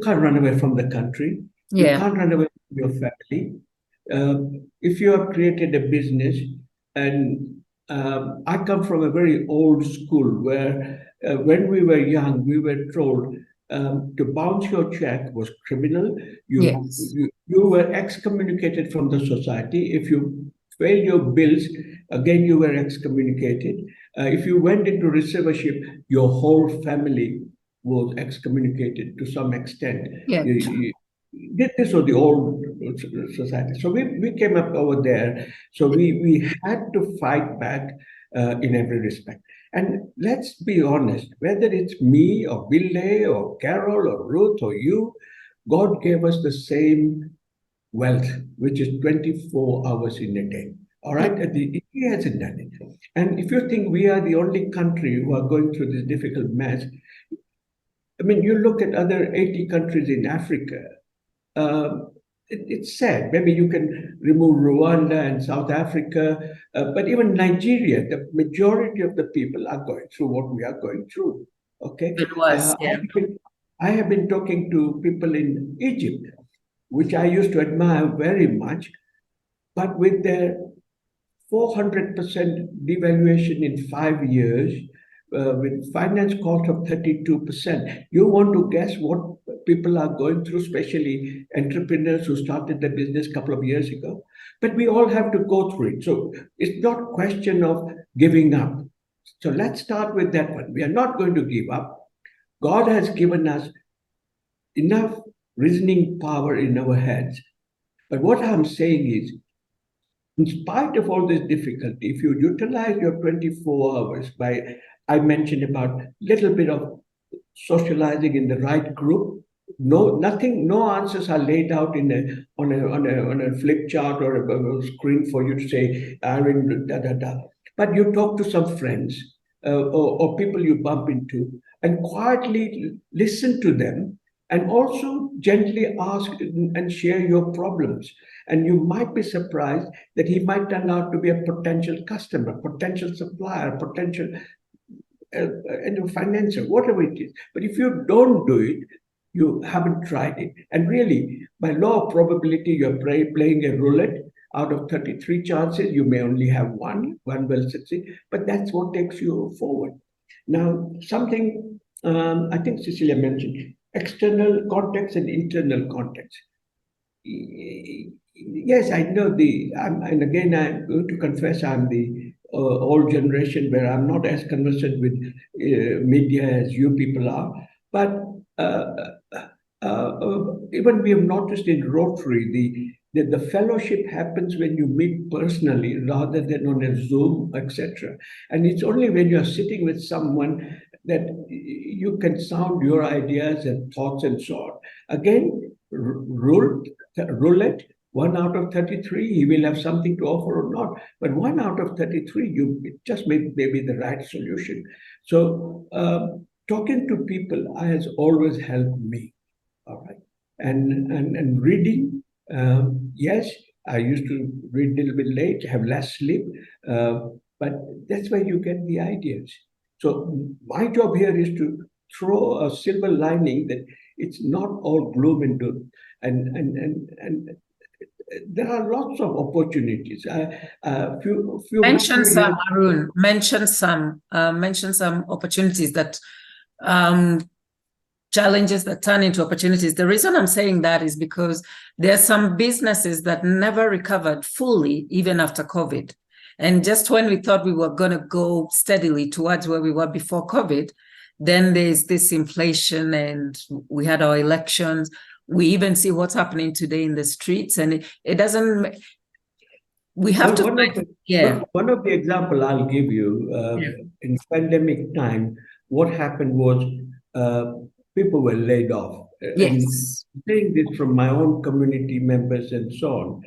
S3: can't run away from the country.
S2: Yeah.
S3: You can't run away from your family. If you have created a business, and I come from a very old school where when we were young, we were told to bounce your check was criminal. You were excommunicated from the society. If you failed your bills, again, you were excommunicated. If you went into receivership, your whole family was excommunicated to some extent.
S2: Yeah.
S3: This was the old society. So we came up over there. So we had to fight back in every respect. And let's be honest, whether it's me or Billy or Carol or Ruth or you, God gave us the same wealth, which is 24 hours in a day. All right, he hasn't done it. And if you think we are the only country who are going through this difficult mess, I mean, you look at other 80 countries in Africa, it's sad. Maybe you can remove Rwanda and South Africa, but even Nigeria, the majority of the people are going through what we are going through. Okay,
S2: It was, yeah.
S3: I have been talking to people in Egypt, which I used to admire very much, but with their 400% devaluation in 5 years, with finance cost of 32%. You want to guess what people are going through, especially entrepreneurs who started the business a couple of years ago. But we all have to go through it. So it's not a question of giving up. So let's start with that one. We are not going to give up. God has given us enough reasoning power in our heads. But what I'm saying is, in spite of all this difficulty, if you utilize your 24 hours by, I mentioned about little bit of socializing in the right group, no answers are laid out on a flip chart or a screen for you to say, Aaron, da da da. But you talk to some friends or people you bump into and quietly listen to them, and also gently ask and share your problems. And you might be surprised that he might turn out to be a potential customer, potential supplier, potential financier, whatever it is. But if you don't do it, you haven't tried it. And really, by law of probability, you're playing a roulette. Out of 33 chances, you may only have one will succeed, but that's what takes you forward. Now, something I think Cecilia mentioned, external context and internal context. Yes, I know and again, I'm going to confess I'm the old generation where I'm not as conversant with media as you people are. But even we have noticed in Rotary, the fellowship happens when you meet personally rather than on a Zoom, etc. And it's only when you're sitting with someone that you can sound your ideas and thoughts and so on. Again, roulette, 1 out of 33, he will have something to offer or not. But 1 out of 33, it just may be the right solution. So talking to people has always helped me. All right. And reading, yes, I used to read a little bit late, have less sleep, but that's where you get the ideas. So my job here is to throw a silver lining that it's not all gloom and doom, and there are lots of opportunities.
S2: Mention some, Arun. Mention some opportunities that challenges that turn into opportunities. The reason I'm saying that is because there are some businesses that never recovered fully, even after COVID. And just when we thought we were going to go steadily towards where we were before COVID, then there's this inflation and we had our elections. We even see what's happening today in the streets, and it doesn't, we have to,
S3: One of the examples I'll give you, in pandemic time, what happened was people were laid off.
S2: Yes.
S3: And saying this from my own community members and so on.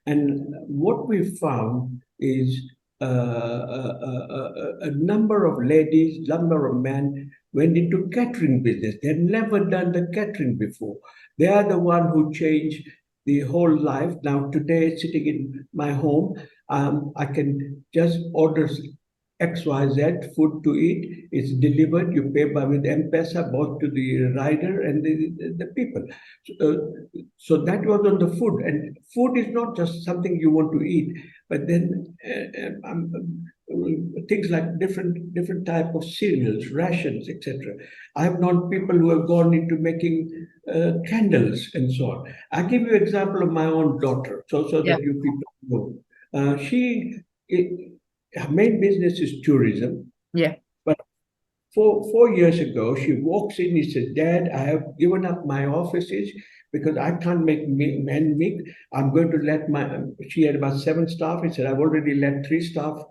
S3: And what we found is a number of ladies, number of men went into catering business. They'd never done the catering before. They are the one who changed the whole life. Now today, sitting in my home, I can just order XYZ food to eat. It's delivered. You pay with M-Pesa both to the rider and the people. So that was on the food. And food is not just something you want to eat, but then things like different type of cereals, rations, etc. I've known people who have gone into making candles and so on. I'll give you an example of my own daughter, so that you people know. Her main business is tourism.
S2: Yeah.
S3: But 4 years ago, she walks in, he said, Dad, I have given up my offices because I can't make men meet. I'm going to let she had about 7 staff. He said, I've already let 3 staff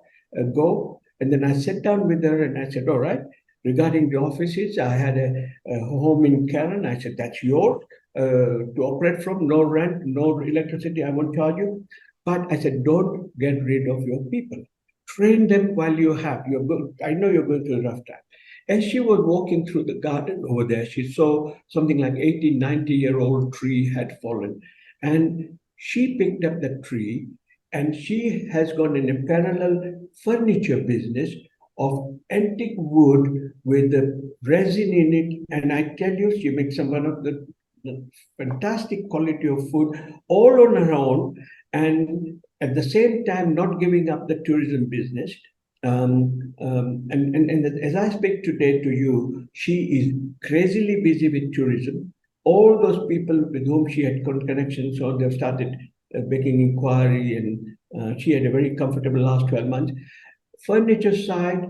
S3: go. And then I sat down with her and I said, all right, regarding the offices, I had a home in Karen. I said, that's yours to operate from, no rent, no electricity, I won't charge you. But I said, don't get rid of your people. Train them while you have. I know you're going through a rough time. As she was walking through the garden over there, she saw something like 80, 90-year-old tree had fallen. And she picked up the tree and she has gone in a parallel furniture business of antique wood with the resin in it. And I tell you, she makes one of the fantastic quality of food all on her own. And at the same time, not giving up the tourism business. And as I speak today to you, she is crazily busy with tourism. All those people with whom she had connections, so they've started making inquiry, and she had a very comfortable last 12 months. Furniture side,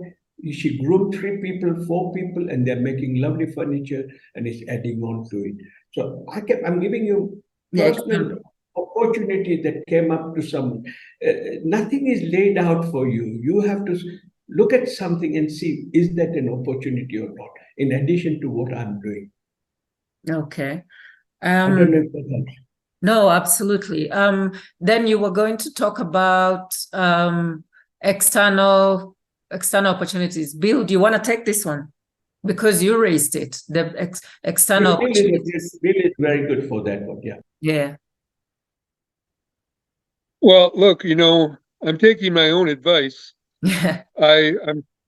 S3: she groomed 3 people, 4 people, and they're making lovely furniture and is adding on to it. So I'm giving you
S2: Yeah,
S3: personal opportunity that came up to someone. Nothing is laid out for you. You have to look at something and see, is that an opportunity or not, in addition to what I'm doing.
S2: okay.
S3: I don't know if that helps.
S2: No, absolutely. Then you were going to talk about external opportunities. Bill, do you want to take this one? Because you raised it, the external opportunities.
S3: Bill is very good for that one, yeah.
S2: Yeah.
S1: Well, look, I'm taking my own advice.
S2: Yeah.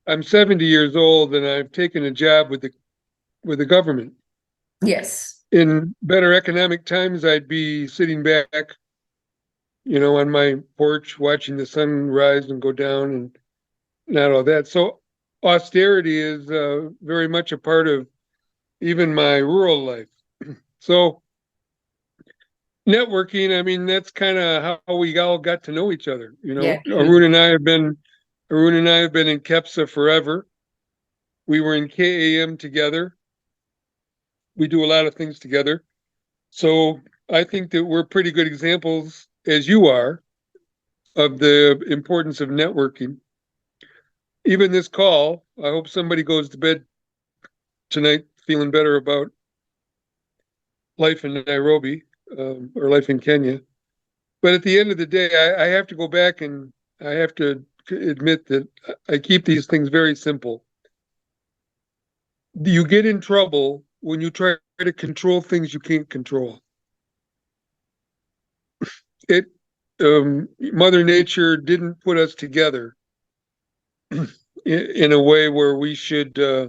S1: I'm 70 years old and I've taken a job with the government.
S2: Yes.
S1: In better economic times, I'd be sitting back, on my porch watching the sun rise and go down and not all that. So austerity is very much a part of even my rural life. So networking, I mean, that's kind of how we all got to know each other.
S2: Yeah.
S1: Arun and I have been in KEPSA forever. We were in KAM together. We do a lot of things together. So I think that we're pretty good examples, as you are, of the importance of networking. Even this call, I hope somebody goes to bed tonight feeling better about life in Nairobi or life in Kenya. But at the end of the day, I have to go back and I have to admit that I keep these things very simple. You get in trouble when you try to control things you can't control. Mother Nature didn't put us together in a way where we should try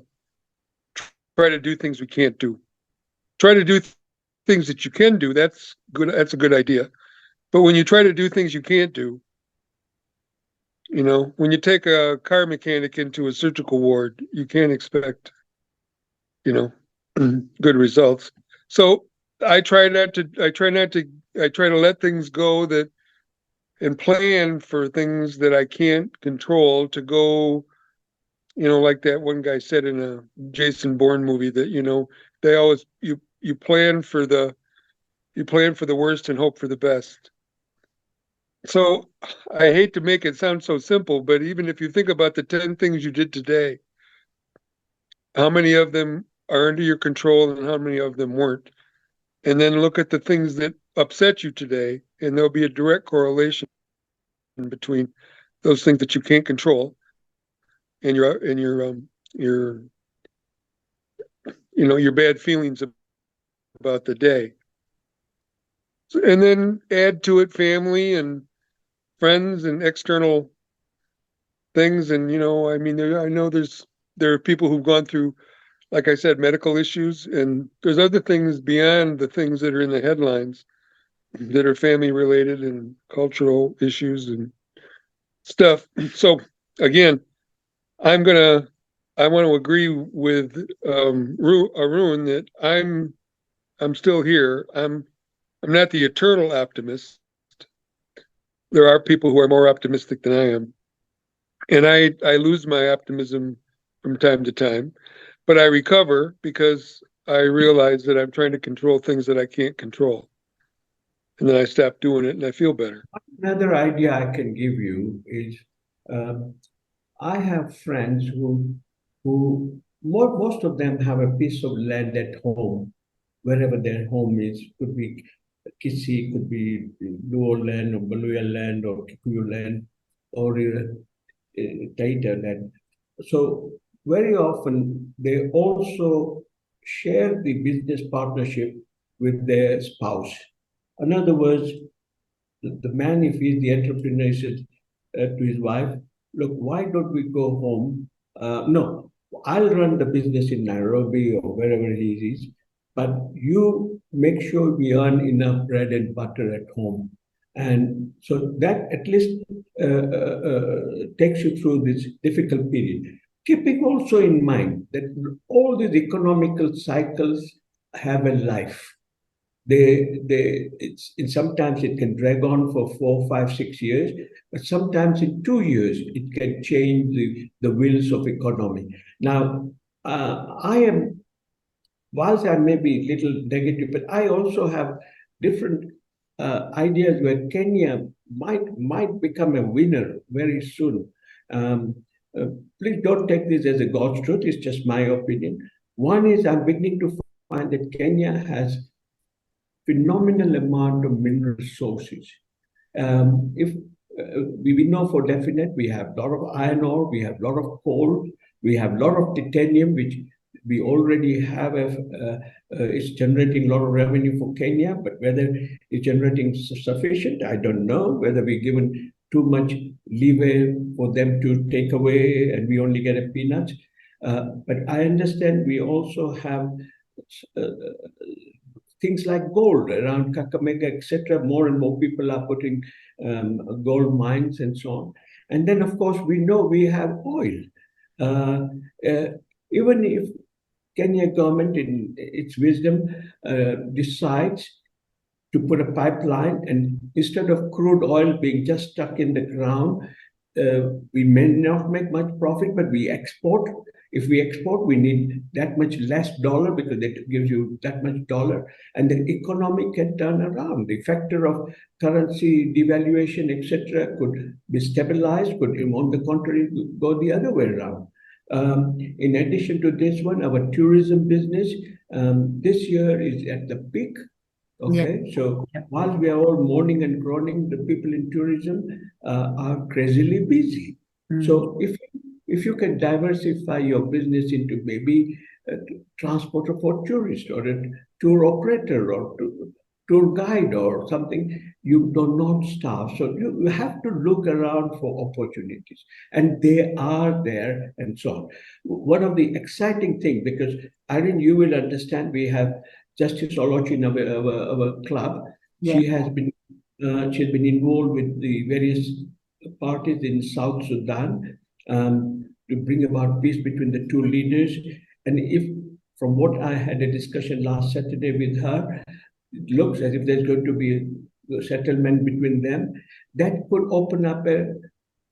S1: to do things we can't do. Try to do things that you can do. That's good. That's a good idea. But when you try to do things you can't do, when you take a car mechanic into a surgical ward, you can't expect, good results. So I try to let things go and plan for things that I can't control to go, like that one guy said in a Jason Bourne movie that, they always, you plan for the worst and hope for the best. So I hate to make it sound so simple, but even if you think about the 10 things you did today, how many of them are under your control and how many of them weren't? And then look at the things that upset you today, and there'll be a direct correlation between those things that you can't control and your bad feelings about the day. And then add to it family and friends and external things. And, I mean, I know there are people who've gone through, like I said, medical issues, and there's other things beyond the things that are in the headlines that are family related and cultural issues and stuff. So again, I want to agree with Arun that I'm still here. I'm not the eternal optimist. There are people who are more optimistic than I am. And I lose my optimism from time to time, but I recover because I realize that I'm trying to control things that I can't control. And then I stop doing it and I feel better.
S3: Another idea I can give you is I have friends who most of them have a piece of land at home, wherever their home is. Could be Kisii, could be Luo land or Baluya land or Kikuyu land or Taita land. So very often they also share the business partnership with their spouse. In other words, the man, if he's the entrepreneur, says to his wife, look, why don't we go home? No, I'll run the business in Nairobi or wherever he is, but you make sure we earn enough bread and butter at home. And so that at least takes you through this difficult period. Keeping also in mind that all these economical cycles have a life. Sometimes it can drag on for 4, 5, 6 years, but sometimes in 2 years it can change the wheels of economy. Now, whilst I may be a little negative, but I also have different ideas where Kenya might become a winner very soon. Please don't take this as a God's truth, it's just my opinion. One is I'm beginning to find that Kenya has phenomenal amount of mineral resources. If we know for definite, we have a lot of iron ore, we have a lot of coal, we have a lot of titanium, which we already have. It's generating a lot of revenue for Kenya, but whether it's generating sufficient, I don't know. Whether we're given too much leeway for them to take away and we only get a peanut. But I understand we also have things like gold around Kakamega, etc. More and more people are putting gold mines and so on. And then, of course, we know we have oil. Even if Kenya government, in its wisdom, decides to put a pipeline, and instead of crude oil being just stuck in the ground, we may not make much profit, but we export. If we export, we need that much less dollar because it gives you that much dollar, and the economy can turn around. The factor of currency devaluation, etc., could be stabilized, could, on the contrary, go the other way around. In addition to this one, our tourism business this year is at the peak. Okay,
S2: Yeah.
S3: so while we are all mourning and groaning, the people in tourism are crazily busy. So if you can diversify your business into maybe a transporter for tourists or a tour operator or tour guide or something, you do not starve. So you have to look around for opportunities, and they are there and so on. One of the exciting things, because Irene, you will understand, we have Justice Olochi in our club.
S2: Yeah.
S3: She has been she's been involved with the various parties in South Sudan to bring about peace between the two leaders. And if, from what I had a discussion last Saturday with her, it looks as if there's going to be a settlement between them, that could open up a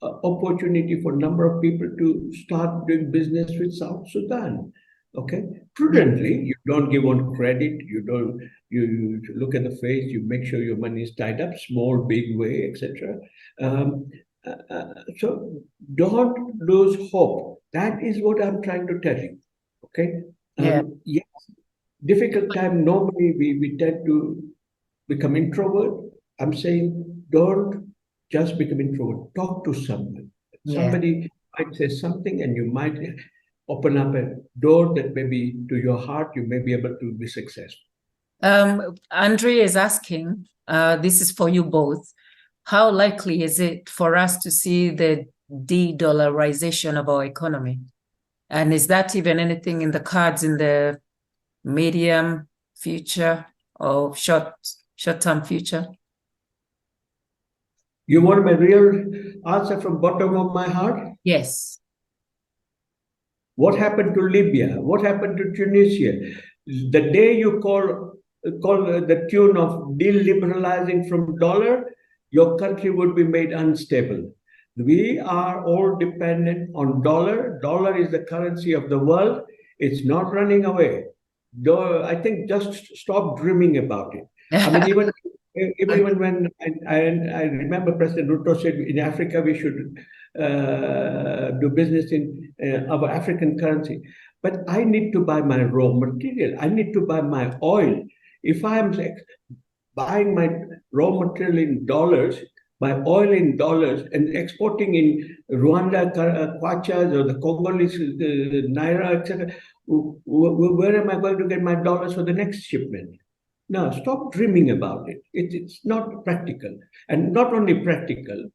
S3: opportunity for a number of people to start doing business with South Sudan. Okay, prudently, you don't give on credit, you look at the face, you make sure your money is tied up, small, big way, etc. So don't lose hope. That is what I'm trying to tell you. Okay. Yes, difficult time. Normally we tend to become introvert. I'm saying don't just become introvert. Talk to someone. Somebody might say something, and you might open up a door that maybe to your heart you may be able to be successful.
S2: Andre is asking, this is for you both. How likely is it for us to see the de-dollarization of our economy? And is that even anything in the cards in the medium future or short-term future?
S3: You want my real answer from bottom of my heart?
S2: Yes.
S3: What happened to Libya? What happened to Tunisia? The day you call the tune of de-liberalizing from dollar, your country would be made unstable. We are all dependent on dollar. Dollar is the currency of the world. It's not running away. I think just stop dreaming about it. I mean, even when I remember President Ruto said in Africa we should do business in our African currency. But I need to buy my raw material. I need to buy my oil. If I'm buying my raw material in dollars, my oil in dollars, and exporting in Rwanda, kwachas, or the Congolese naira, etc., where am I going to get my dollars for the next shipment? No, stop dreaming about it. It's not practical. And not only practical,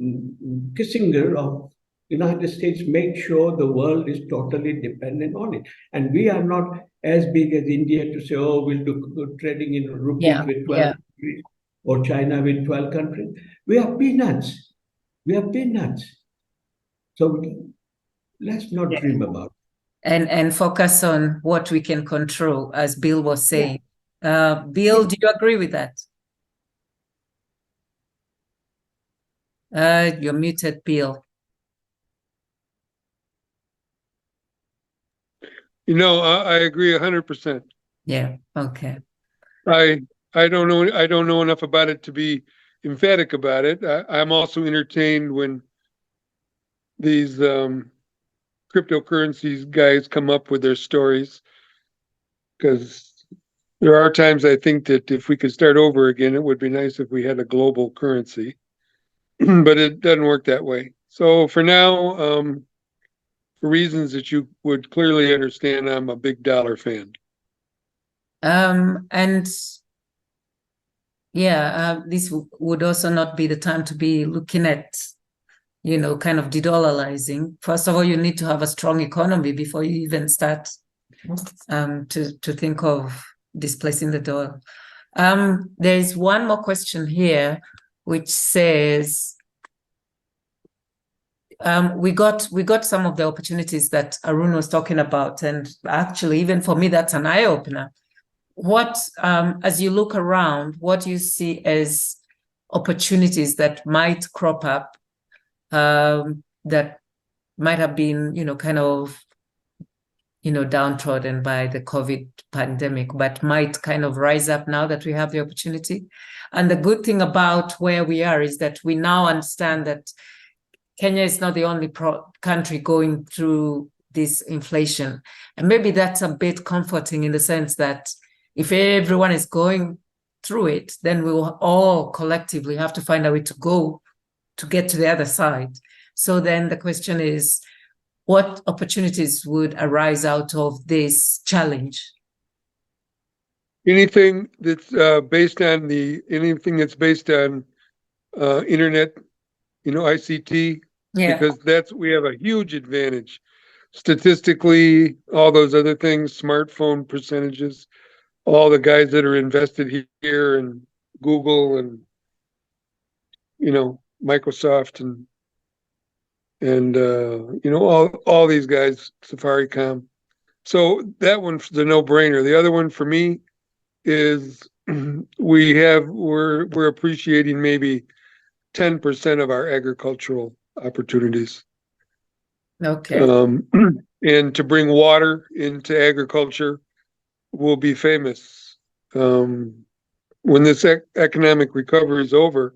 S3: Kissinger of United States made sure the world is totally dependent on it. And we are not as big as India to say, oh, we'll do trading in rupees with 12 degrees. or China with 12 countries. We are peanuts. We are peanuts. So let's not dream about it.
S2: And focus on what we can control, as Bill was saying. Bill, do you agree with that? You're muted, Bill.
S1: You know, I agree 100%.
S2: Yeah, okay.
S1: I don't know enough about it to be emphatic about it. I'm also entertained when these cryptocurrencies guys come up with their stories, because there are times I think that if we could start over again, it would be nice if we had a global currency, but it doesn't work that way. So for now, for reasons that you would clearly understand, I'm a big dollar fan.
S2: And yeah, this would also not be the time to be looking at, you know, kind of de-dollarizing. First of all, you need to have a strong economy before you even start to think of displacing the dollar. There is one more question here, which says, we got some of the opportunities that Arun was talking about, and actually, even for me, that's an eye opener. What, as you look around, what do you see as opportunities that might crop up, that might have been, you know, kind of, you know, downtrodden by the COVID pandemic, but might kind of rise up now that we have the opportunity? And the good thing about where we are is that we now understand that Kenya is not the only country going through this inflation. And maybe that's a bit comforting in the sense that if everyone is going through it, then we will all collectively have to find a way to go to get to the other side. So then the question is, what opportunities would arise out of this challenge?
S1: Anything that's based on internet, you know, ICT, because we have a huge advantage. Statistically, all those other things, smartphone percentages, all the guys that are invested here, and Google, and, you know, Microsoft, and you know, all these guys, Safaricom. So that one's the no-brainer. The other one for me is we're appreciating maybe 10% of our agricultural opportunities.
S2: Okay.
S1: And to bring water into agriculture will be famous. When this economic recovery is over,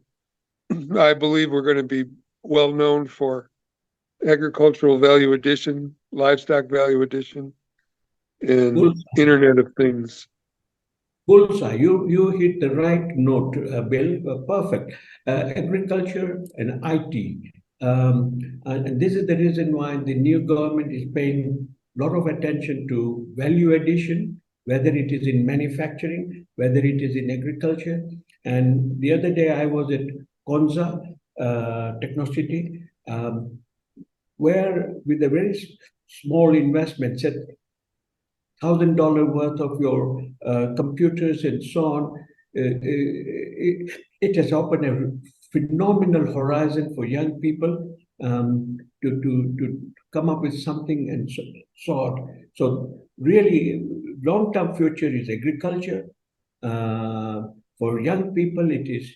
S1: I believe we're going to be well known for agricultural value addition, livestock value addition, and Internet of Things.
S3: Bullseye. You hit the right note, Bill. Perfect. Agriculture and IT. And this is the reason why the new government is paying a lot of attention to value addition, whether it is in manufacturing, whether it is in agriculture. And the other day I was at Konza Technocity, where with a very small investment, said $1,000 worth of your computers and so on, it has opened a phenomenal horizon for young people to come up with something and so on. So really, long-term future is agriculture. For young people, it is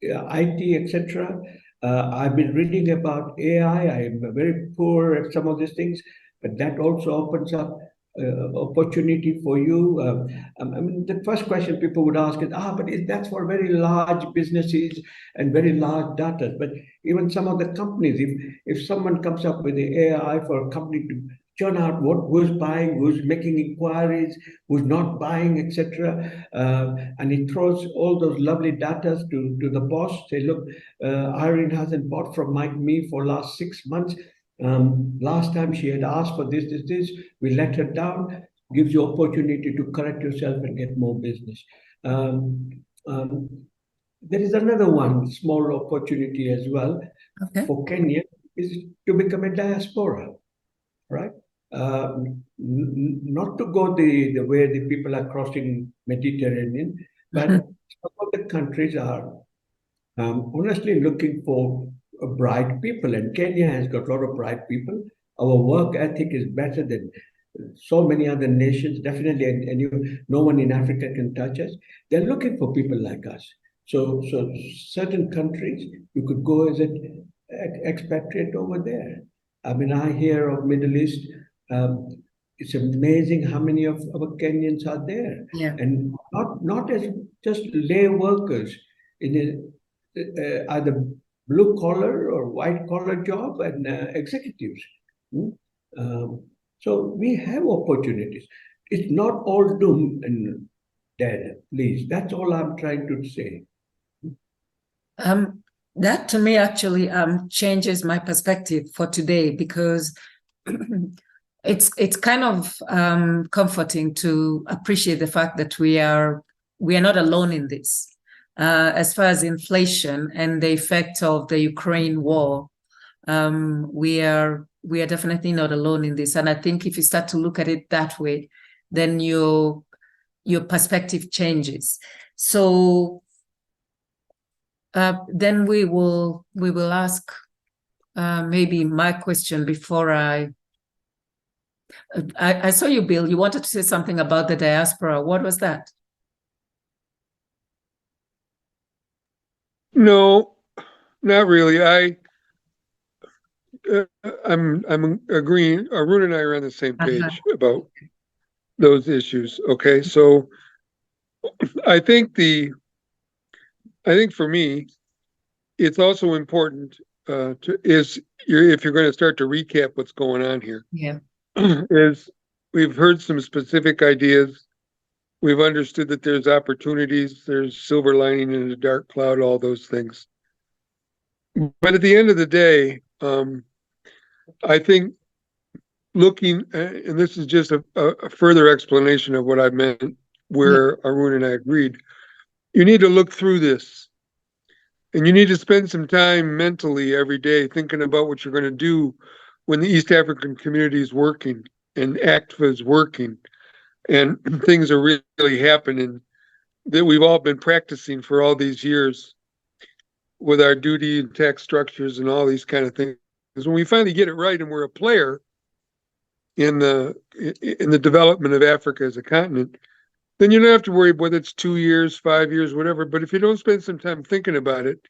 S3: IT, etc. I've been reading about AI. I am very poor at some of these things, but that also opens up opportunity for you. I mean, the first question people would ask is, but that's for very large businesses and very large data. But even some of the companies, if someone comes up with the AI for a company to churn out who's buying, who's making inquiries, who's not buying, etc., and it throws all those lovely data to the boss. Say, look, Irene hasn't bought from me for last 6 months. Last time she had asked for this, we let her down. Gives you opportunity to correct yourself and get more business. There is another one, small opportunity as well, for Kenya, is to become a diaspora, right? Not to go the way the people are crossing Mediterranean, But some of the countries are honestly looking for bright people, and Kenya has got a lot of bright people. Our work ethic is better than so many other nations, definitely, and no one in Africa can touch us. They're looking for people like us. So certain countries, you could go as an expatriate over there. I mean, I hear of Middle East. It's amazing how many of our Kenyans are there,
S2: Yeah.
S3: and not as just lay workers in either blue collar or white collar job and executives. Hmm? So we have opportunities. It's not all doom and dead, please. That's all I'm trying to say.
S2: That to me actually changes my perspective for today, because it's kind of comforting to appreciate the fact that we are not alone in this. As far as inflation and the effect of the Ukraine war, we are definitely not alone in this. And I think if you start to look at it that way, then your perspective changes. So then we will ask maybe my question before I saw you, Bill. You wanted to say something about the diaspora. What was that?
S1: No, not really. I'm agreeing. Arun and I are on the same page about those issues. Okay, so I think for me, it's also important if you're going to start to recap what's going on here.
S2: Yeah.
S1: Is we've heard some specific ideas. We've understood that there's opportunities, there's silver lining in a dark cloud, all those things. But at the end of the day, I think looking, and this is just a further explanation of what I meant, where Arun and I agreed, you need to look through this. And you need to spend some time mentally every day thinking about what you're going to do when the East African community is working and ACTFA is working and things are really happening that we've all been practicing for all these years with our duty and tax structures and all these kind of things. Because when we finally get it right and we're a player in the development of Africa as a continent, then you don't have to worry whether it's 2 years, 5 years, whatever. But if you don't spend some time thinking about it,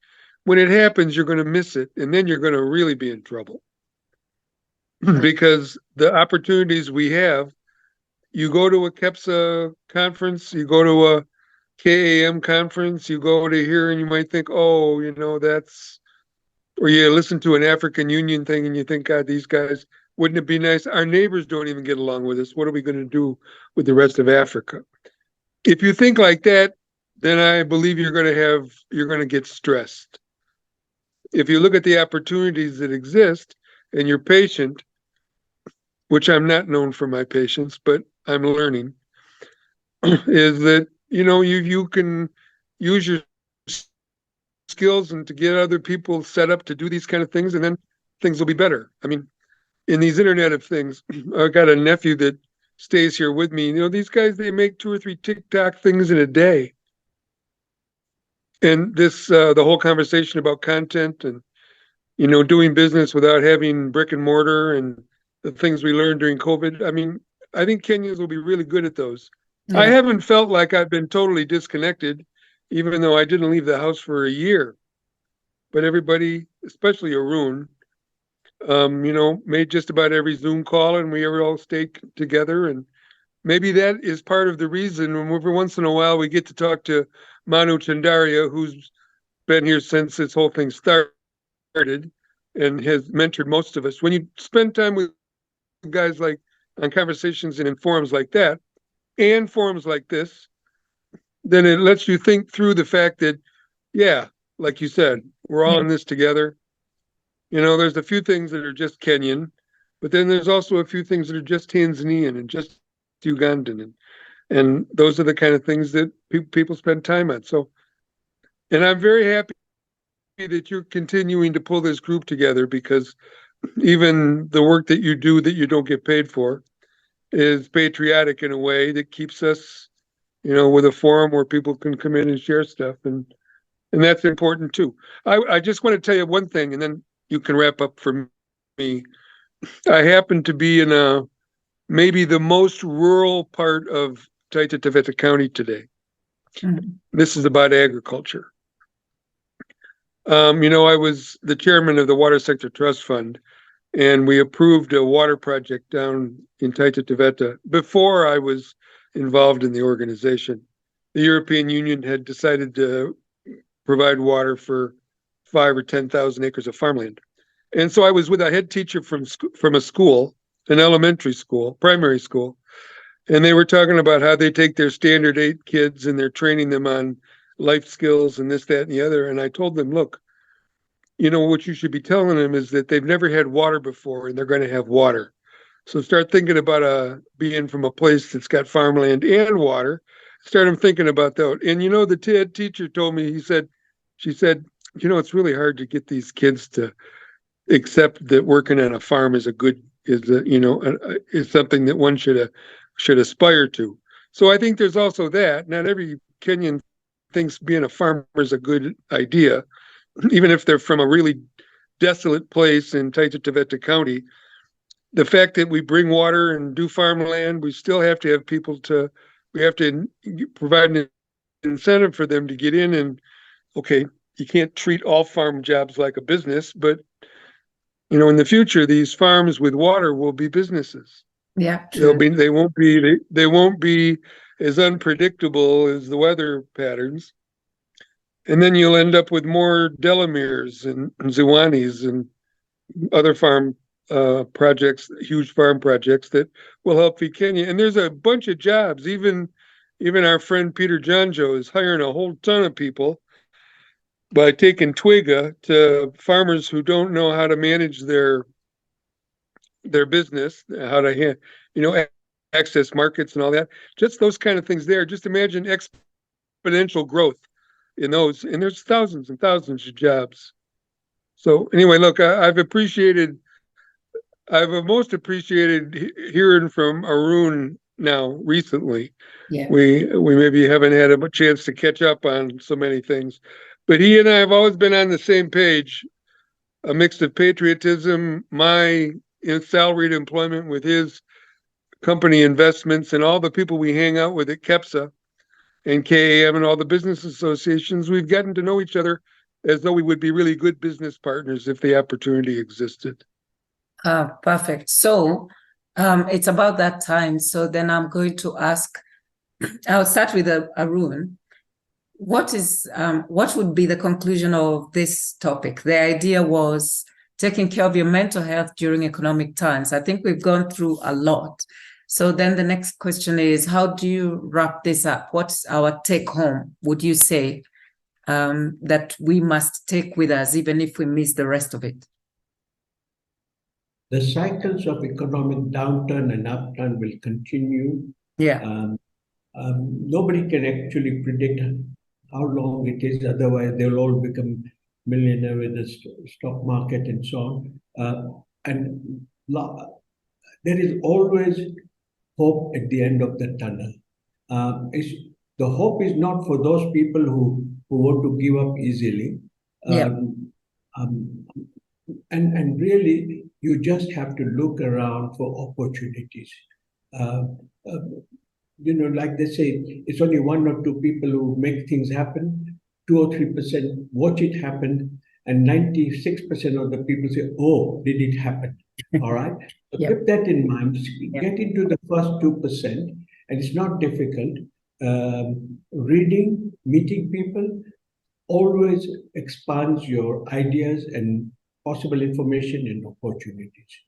S1: when it happens, you're going to miss it. And then you're going to really be in trouble. Because the opportunities we have, you go to a KEPSA conference, you go to a KAM conference, you go to here and you might think, oh, that's, or you listen to an African Union thing and you think, God, these guys, wouldn't it be nice? Our neighbors don't even get along with us. What are we going to do with the rest of Africa? If you think like that, then I believe you're going to get stressed. If you look at the opportunities that exist and you're patient, which I'm not known for my patience, but I'm learning, is that, you can use your skills and to get other people set up to do these kind of things, and then things will be better. I mean, in these Internet of Things, I got a nephew that stays here with me. These guys, they make 2 or 3 TikTok things in a day. And this, the whole conversation about content and, doing business without having brick and mortar and the things we learned during COVID. I mean, I think Kenyans will be really good at those. Yeah. I haven't felt like I've been totally disconnected, even though I didn't leave the house for a year. But everybody, especially Arun, made just about every Zoom call and we all stayed together. And maybe that is part of the reason when every once in a while we get to talk to Manu Chandaria, who's been here since this whole thing started and has mentored most of us. When you spend time with guys like on conversations and in forums like that and forums like this, then it lets you think through the fact that, yeah, like you said, we're all in this together. There's a few things that are just Kenyan, but then there's also a few things that are just Tanzanian and just Ugandan. And those are the kind of things that people spend time on. So, and I'm very happy that you're continuing to pull this group together, because even the work that you do that you don't get paid for is patriotic in a way that keeps us, with a forum where people can come in and share stuff, and that's important too. I just want to tell you one thing, and then you can wrap up for me. I happen to be in maybe the most rural part of Taita Taveta County today. This is about agriculture. I was the chairman of the Water Sector Trust Fund, and we approved a water project down in Taita Taveta before I was involved in the organization. The European Union had decided to provide water for 5 or 10,000 acres of farmland. And so I was with a head teacher from a school, an elementary school, primary school, and they were talking about how they take their standard 8 kids and they're training them on life skills and this, that, and the other. And I told them, look, what you should be telling them is that they've never had water before and they're going to have water. So start thinking about being from a place that's got farmland and water. Start them thinking about that. And the TED teacher told me, she said, it's really hard to get these kids to accept that working on a farm is something that one should aspire to. So I think there's also that. Not every Kenyan thinks being a farmer is a good idea, even if they're from a really desolate place in Taita Taveta County. The fact that we bring water and do farmland, we still have to have we have to provide an incentive for them to get in. And okay, you can't treat all farm jobs like a business, but in the future, these farms with water will be businesses.
S2: Yeah,
S1: they won't be as unpredictable as the weather patterns. And then you'll end up with more Delamire's and Ziwanis and other farm projects, huge farm projects that will help feed Kenya. And there's a bunch of jobs. Even our friend Peter Jonjo is hiring a whole ton of people by taking Twiga to farmers who don't know how to manage their business, how to access markets and all that. Just those kind of things there. Just imagine exponential growth in those, and there's thousands and thousands of jobs. So anyway, look, I've most appreciated hearing from Arun now recently.
S2: Yeah.
S1: We maybe haven't had a chance to catch up on so many things, but he and I have always been on the same page, a mix of patriotism, my salaried employment with his company investments, and all the people we hang out with at KEPSA and KAM and all the business associations. We've gotten to know each other as though we would be really good business partners if the opportunity existed.
S2: Perfect. So it's about that time. So then I'm going to ask, I'll start with Arun. What would be the conclusion of this topic? The idea was taking care of your mental health during economic times. I think we've gone through a lot. So then the next question is, how do you wrap this up? What's our take home, would you say, that we must take with us, even if we miss the rest of it?
S3: The cycles of economic downturn and upturn will continue.
S2: Yeah.
S3: Nobody can actually predict how long it is. Otherwise, they'll all become millionaire with the stock market and so on. And there is always hope at the end of the tunnel. The hope is not for those people who want to give up easily. And really, you just have to look around for opportunities. Like they say, it's only 1 or 2 people who make things happen. 2 or 3% watch it happen, and 96% of the people say, "Oh, did it happen?" All right. So keep that in mind. Get into the first 2%, and it's not difficult. Reading, meeting people, always expands your ideas and possible information and opportunities.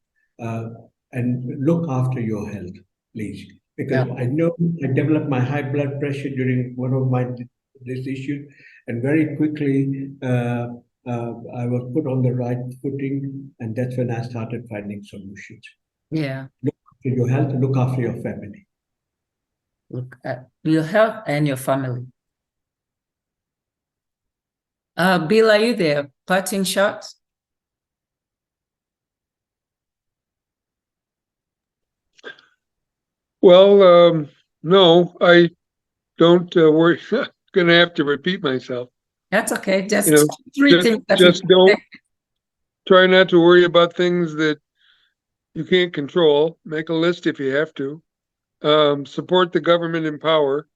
S3: And look after your health, please. Because I know I developed my high blood pressure during one of this issue, and very quickly I was put on the right footing, and that's when I started finding solutions.
S2: Yeah.
S3: Look after your health, look after your family.
S2: Look at your health and your family. Bill, are you there? Parting shot?
S1: Well, no, don't worry. Gonna have to repeat myself.
S2: That's okay. Just
S1: You know,
S2: three things that
S1: just don't try not to worry about things that you can't control. Make a list if you have to. Support the government in power.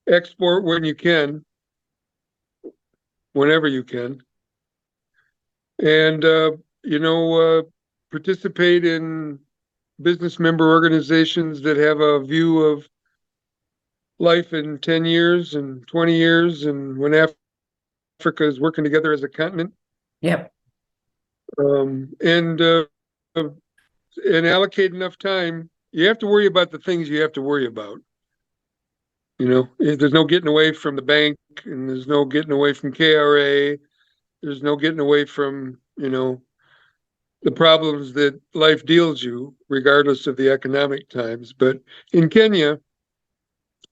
S1: Export when you can, whenever you can. And, participate in business member organizations that have a view of life in 10 years and 20 years and when Africa is working together as a continent.
S2: Yep.
S1: And allocate enough time. You have to worry about the things you have to worry about. There's no getting away from the bank, and there's no getting away from KRA. There's no getting away from, the problems that life deals you, regardless of the economic times. But in Kenya,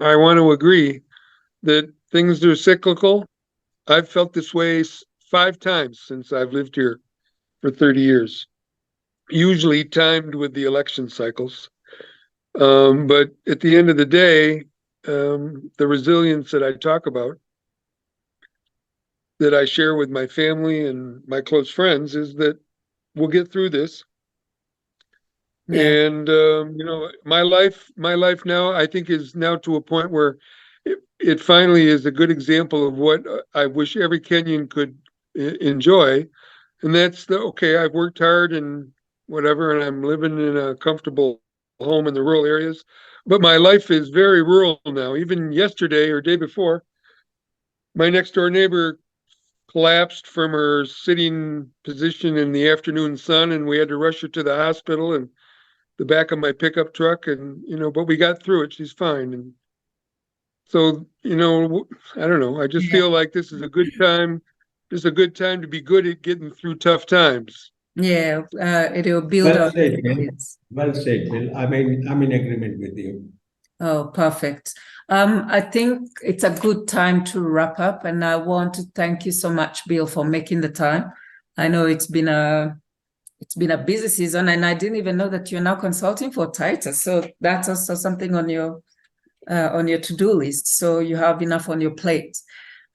S1: I want to agree that things are cyclical. I've felt this way 5 times since I've lived here for 30 years, usually timed with the election cycles. But at the end of the day, the resilience that I talk about, that I share with my family and my close friends, is that we'll get through this.
S2: Yeah.
S1: And my life now, I think, is now to a point where it finally is a good example of what I wish every Kenyan could enjoy. And that's okay, I've worked hard and whatever, and I'm living in a comfortable home in the rural areas, but my life is very rural now. Even yesterday or day before, my next door neighbor collapsed from her sitting position in the afternoon sun, and we had to rush her to the hospital in the back of my pickup truck. And but we got through it. She's fine. And so I don't know, I just feel like this is a good time. This is a good time to be good at getting through tough times.
S2: Yeah, it will build
S3: Well
S2: up.
S3: said, Bill. Well said, Bill. I'm in agreement with you.
S2: Oh, perfect. I think it's a good time to wrap up, and I want to thank you so much, Bill, for making the time. I know it's been a busy season, and I didn't even know that you're now consulting for Titus. So that's also something on your to-do list. So you have enough on your plate.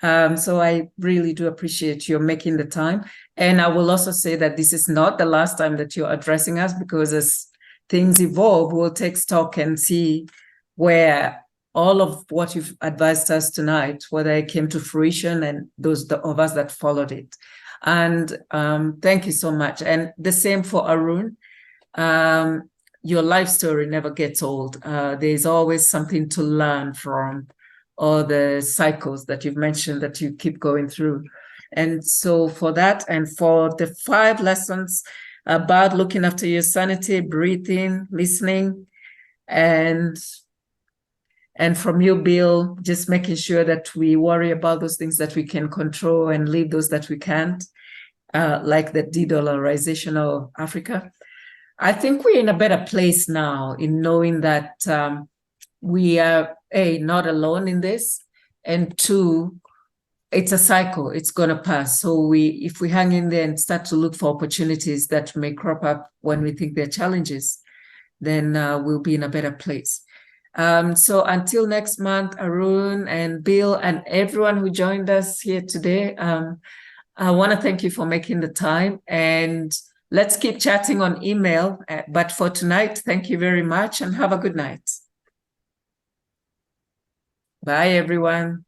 S2: So I really do appreciate you making the time. And I will also say that this is not the last time that you're addressing us, because as things evolve, we'll take stock and see where all of what you've advised us tonight, whether it came to fruition, and those of us that followed it. And thank you so much. And the same for Arun. Your life story never gets old. There's always something to learn from all the cycles that you've mentioned that you keep going through. And so for that, and for the 5 lessons about looking after your sanity, breathing, listening, and from you, Bill, just making sure that we worry about those things that we can control and leave those that we can't, like the de-dollarization of Africa. I think we're in a better place now in knowing that we are, A, not alone in this, and 2, it's a cycle, it's going to pass. So if we hang in there and start to look for opportunities that may crop up when we think they're challenges, then we'll be in a better place. So until next month, Arun and Bill and everyone who joined us here today, I want to thank you for making the time, and let's keep chatting on email. But for tonight, thank you very much and have a good night. Bye, everyone.